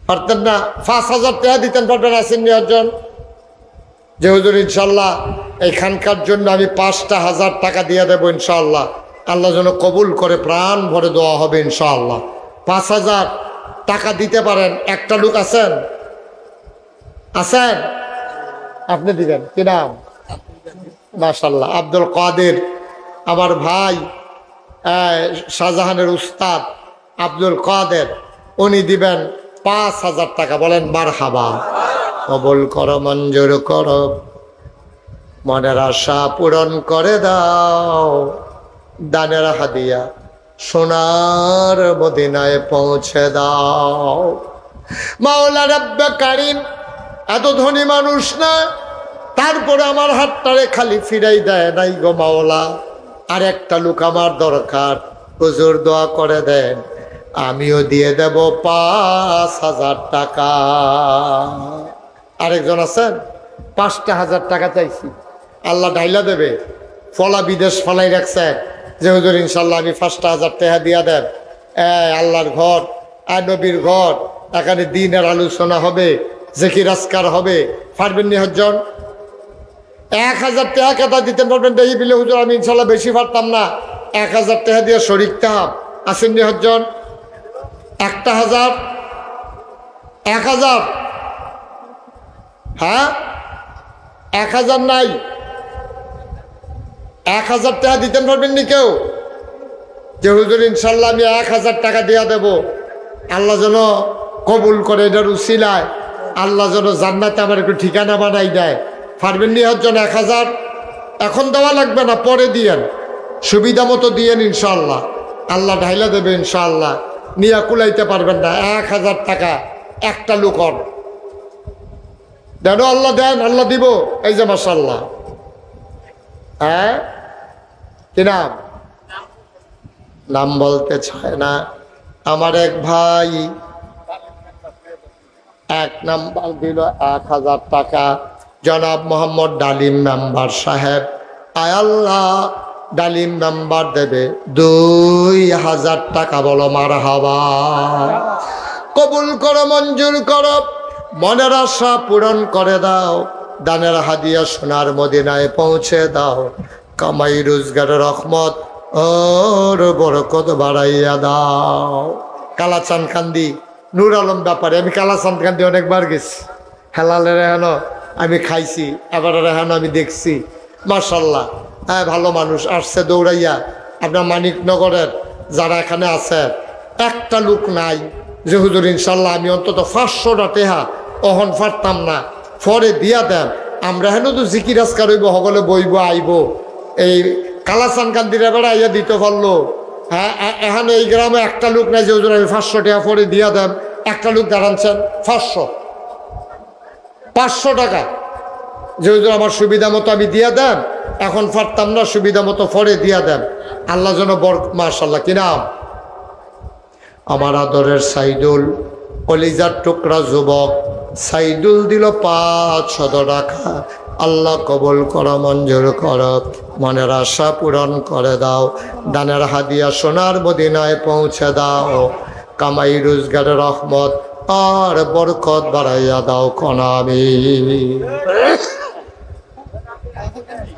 পারতেন না? 5,000 টাকা দিতেন পারবেন? আসেননি একজন যে হুজুর ইনশাল্লাহ এখানকার জন্য আমি 5,000 টাকা দিয়ে দেবো ইনশাআল্লাহ। আল্লাহ যেন কবুল করে, প্রাণ ভরে দোয়া হবে ইনশাআল্লাহ। 5,000 টাকা দিতে পারেন। একটা লোক আছেন? আছেন? আপনি দিবেন কি নাম? মাশাআল্লাহ, আব্দুল কাদের, আমার ভাই শাহজাহানের উস্তাদ আব্দুল কাদের, উনি দিবেন 5,000 টাকা। বলেন মারহাবা। কবুল করো, মঞ্জুর করো, মনের আশা পূরণ করে দাও, দানের হাদিয়া সোনার মদিনায় পৌঁছে দাও। মাওলা রব্বে কারিম এত ধনী মানুষ না, তারপরে আমার হাতটারে খালি ফিরাই দেয় নাই গো মাওলা। আর একটা লোক আমার দরকার, হুজুর দোয়া করে দেন, আমিও দিয়ে দেব 5,000 টাকা। আরেকজন আছেন? 5,000 টাকা চাইছি, আল্লাহ ঢাইলা দেবে। ফলা বিদেশ ফলাই রাখছে যে হুজুর ইনশাল্লাহ আমি 5,000 টাকা দিয়া দেন। আল্লাহর ঘর আর নবীর ঘর, এখানে দিনের আলোচনা হবে, জিকির আজকার হবে। পারবেন নি হজ্জন? 1,000 টাকা কেটা দিতে পারবেন? দেখি বিলে হুজুর আমি ইনশাল্লাহ বেশি পারতাম না, 1,000 টাকা দিয়ে শরিক তাহাব আসেন নি হজ্জন? 1,000 1,000 হ্যাঁ 1,000 নাই, 1,000 টাকা দিতে পারবেন নি কেউ? যে হুজুর ইনশাল্লাহ আমি 1,000 টাকা দিয়া দেব, আল্লাহ যেন কবুল করে, এটার উসিলায় আল্লাহ যেন জান্নাতে আমার একটু ঠিকানা বানাই দেয়। পারবেন নি হজ্জন? 1,000 এখন দেওয়া লাগবে না, পরে দিয়েন, সুবিধা মতো দিয়েন ইনশাল্লাহ, আল্লাহ ঢাইলা দেবে ইনশাল্লাহ। নিয়া কুলাইতে পারবেন না 1,000 টাকা একটা লোকর দেন, আল্লাহ দেন, আল্লাহ দিব। এই যে মাশাআল্লাহ, হ্যাঁ কি নাম? নাম বলতে চায় না। আমার এক ভাই 1 নাম্বার দিল 1,000 টাকা, জনাব মোহাম্মদ ডালিম মেম্বার সাহেব। আয় আল্লাহ, ডালিম মেম্বার দেবে 2,000 টাকা। বলো মারহাবা। কবুল করো, মঞ্জুর করো, মনের আশা পূরণ করে দাও, দানের হাদিয়া সোনার মদিনায় পৌঁছে দাও, কামাই রোজগারের রহমত ওর বরকত বাড়াইয়া দাও। কালাচান কান্দি নূর আলম ব্যাপারে, আমি কালাচান কান্দি অনেকবার গেছি, হেলালের রেহানো আমি খাইছি, এবার রেহানো আমি দেখছি। মাশাল্লাহ, হ্যাঁ ভালো মানুষ আসছে দৌড়াইয়া। আপনার মানিকনগরের যারা এখানে আছে, একটা লোক নাই যে হুজুর ইনশাল্লাহ আমি অন্তত 500টা টেহা অহন পারতাম না, পরে দিয়া দেন, আমরা হেন তো জিকির আজকার হইব, সকলে বইব আইব। এই কালাচান কান্দির এবার আইয়া দিতে পারলো। হ্যাঁ এখানে এই গ্রামে একটা লোক নাই যে হুজুর আমি 500 টাকা পরে দিয়া দেন। একটা লোক দাঁড়াচ্ছেন 500 টাকা যে হুজুর আমার সুবিধা মতো আমি দিয়া দেন, এখন পারতাম না, সুবিধা মতো পরে দিয়া দেন। আল্লাহ যেন মাশাআল্লাহ। কি নাম? আমার আদরের সাইদুল, কলিজার টুকরা যুবক সাইদুল দিল 500 টাকা। আল্লাহ কবুল করো, মঞ্জুর করো, মনের আশা পূরণ করে দাও, দানের হাদিয়া সোনার মদিনায় পৌঁছে দাও, কামাই রোজগারের রহমত আর বরকত বাড়াইয়া দাও কনামি।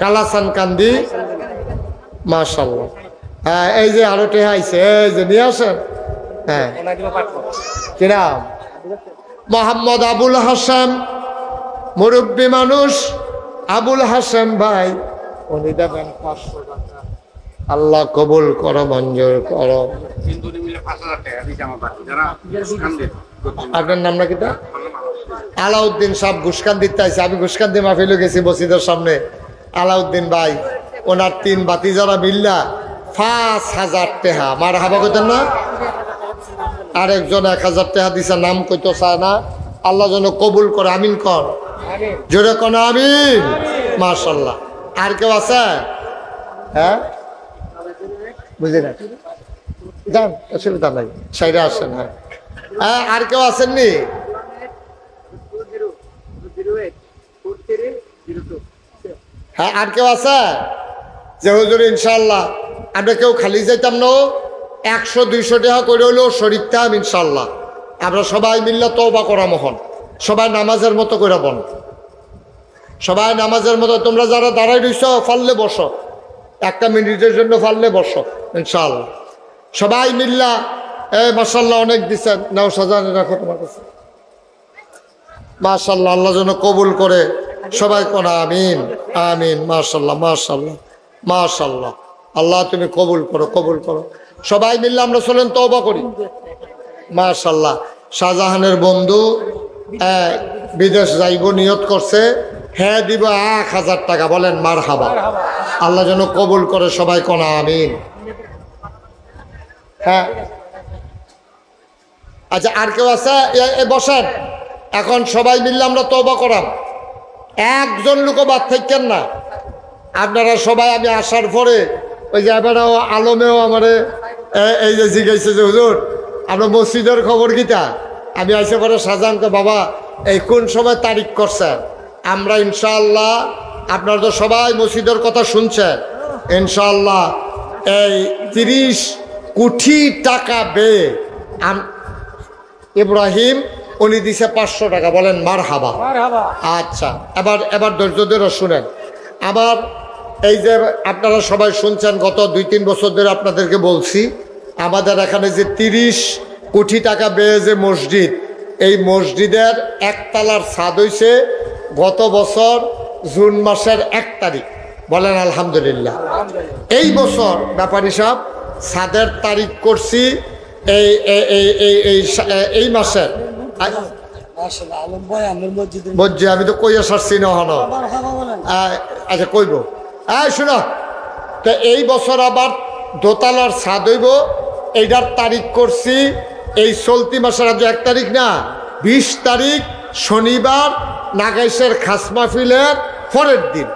কালাচান কান্দি মাশাআল্লাহ। হ্যাঁ এই যে আরো টেহা আইছে, এই যে নিয়ে আসেন। হ্যাঁ কি নাম? মোহাম্মদ আবুল হাসান, মুরব্বী মানুষ আবুল হাসান ভাই, উনি দেবেন 500 টাকা। আল্লাহ কবুল করো, মঞ্জুর করো। আপনার নাম নাকি? আলাউদ্দিন সাহেব ঘুষকান দিতে আইছে। আমি ঘুষকান্দি মাহফিলে গেছি মসজিদের সামনে। আলাউদ্দিন ভাই ওনার 3 বাতিজারা মিল্লা 5,000 টাকা। মার হাবা কইতেন না? আরেকজন 1,000 টাকা দিছে, নাম কইতো চায় না। আল্লাহ যেন কবুল করে, আমিন কর, জোরে কোন আমিন। মাশাআল্লাহ। আর কেউ আছে? হ্যাঁ বুঝি না, যান, অসুবিধা নাই, সাইডে আসেন। হ্যাঁ আর কেউ আসেননি? হ্যাঁ আর কেউ আছে যে হুজুর ইনশাল্লাহ আমরা কেউ খালি যাইতাম না, 100-200 টাকা করে হলেও শরীর থাম ইনশাল্লাহ। আমরা সবাই মিল্লা তওবা করা মহন, সবাই নামাজের মতো করে বন, সবাই নামাজের মতো তোমরা যারা দাঁড়াই রইছ ফাললে বসো, 1 মিনিটের জন্য ফাললে বসো ইনশাআল্লাহ। সবাই মিল্লা মাশাআল্লাহ অনেক দিচ্ছেন, নাও সাজানে রাখো তোমার কাছে। মাশাআল্লাহ, আল্লাহ যেন কবুল করে। সবাই কোন আমিন আমিন। মাশাআল্লাহ মাশাআল্লাহ মাশাআল্লাহ, আল্লাহ তুমি কবুল করো, কবুল করো। সবাই মিললে আমরা চলেন তওবা করি। মাশাআল্লাহ, শাহজাহানের বন্ধু বিদেশ যাইব নিয়ত করছে, হ্যাঁ দিব 1000 টাকা, বলেন মারহাবা। আল্লাহ যেন কবুল করে, সবাই কোন আমিন। হ্যাঁ আচ্ছা, আর কেউ আছে? বসেন, এখন সবাই মিললে আমরা তওবা করাম। একজন লোকও বাদ থাকেন না আপনারা সবাই। আমি আসার পরে ওই যে এবারেও আলমেও আমারে এই যে জিজ্ঞাসা যে হুজুর আমরা মসজিদের খবর কিতা, আমি আসে পরে শাহজাহানকে বাবা এই কোন সময় তারিখ করছেন, আমরা ইনশাআল্লাহ আপনারা তো সবাই মসজিদের কথা শুনছেন, ইনশাআল্লাহ এই 30 কোটি টাকা ব্যয়ে ইব্রাহিম উনি দিছে 500 টাকা, বলেন মারহাবা। আচ্ছা, এবার ধৈর্য ধরে শুনেন। আবার এই যে আপনারা সবাই শুনছেন, গত 2-3 বছর ধরে আপনাদেরকে বলছি, আমাদের এখানে যে 30 কোটি টাকা ব্যয়ে যে মসজিদ, এই মসজিদের 1 তলার ছাদ হইছে গত বছর জুন মাসের 1 তারিখ, বলেন আলহামদুলিল্লাহ। এই বছর ব্যাপারী সাহেব ছাদের তারিখ করছি এই মাসের মসজিদ, আমি তো কইয়া সারছি না হন। আচ্ছা কইব, শোনো তো এই বছর আবার দোতলার ছাদ হইব, এইটার তারিখ করছি এই চলতি মাসের, আজ 1 তারিখ না, 20 তারিখ শনিবার নাগাইশের খাস মাহফিলের পরের দিন।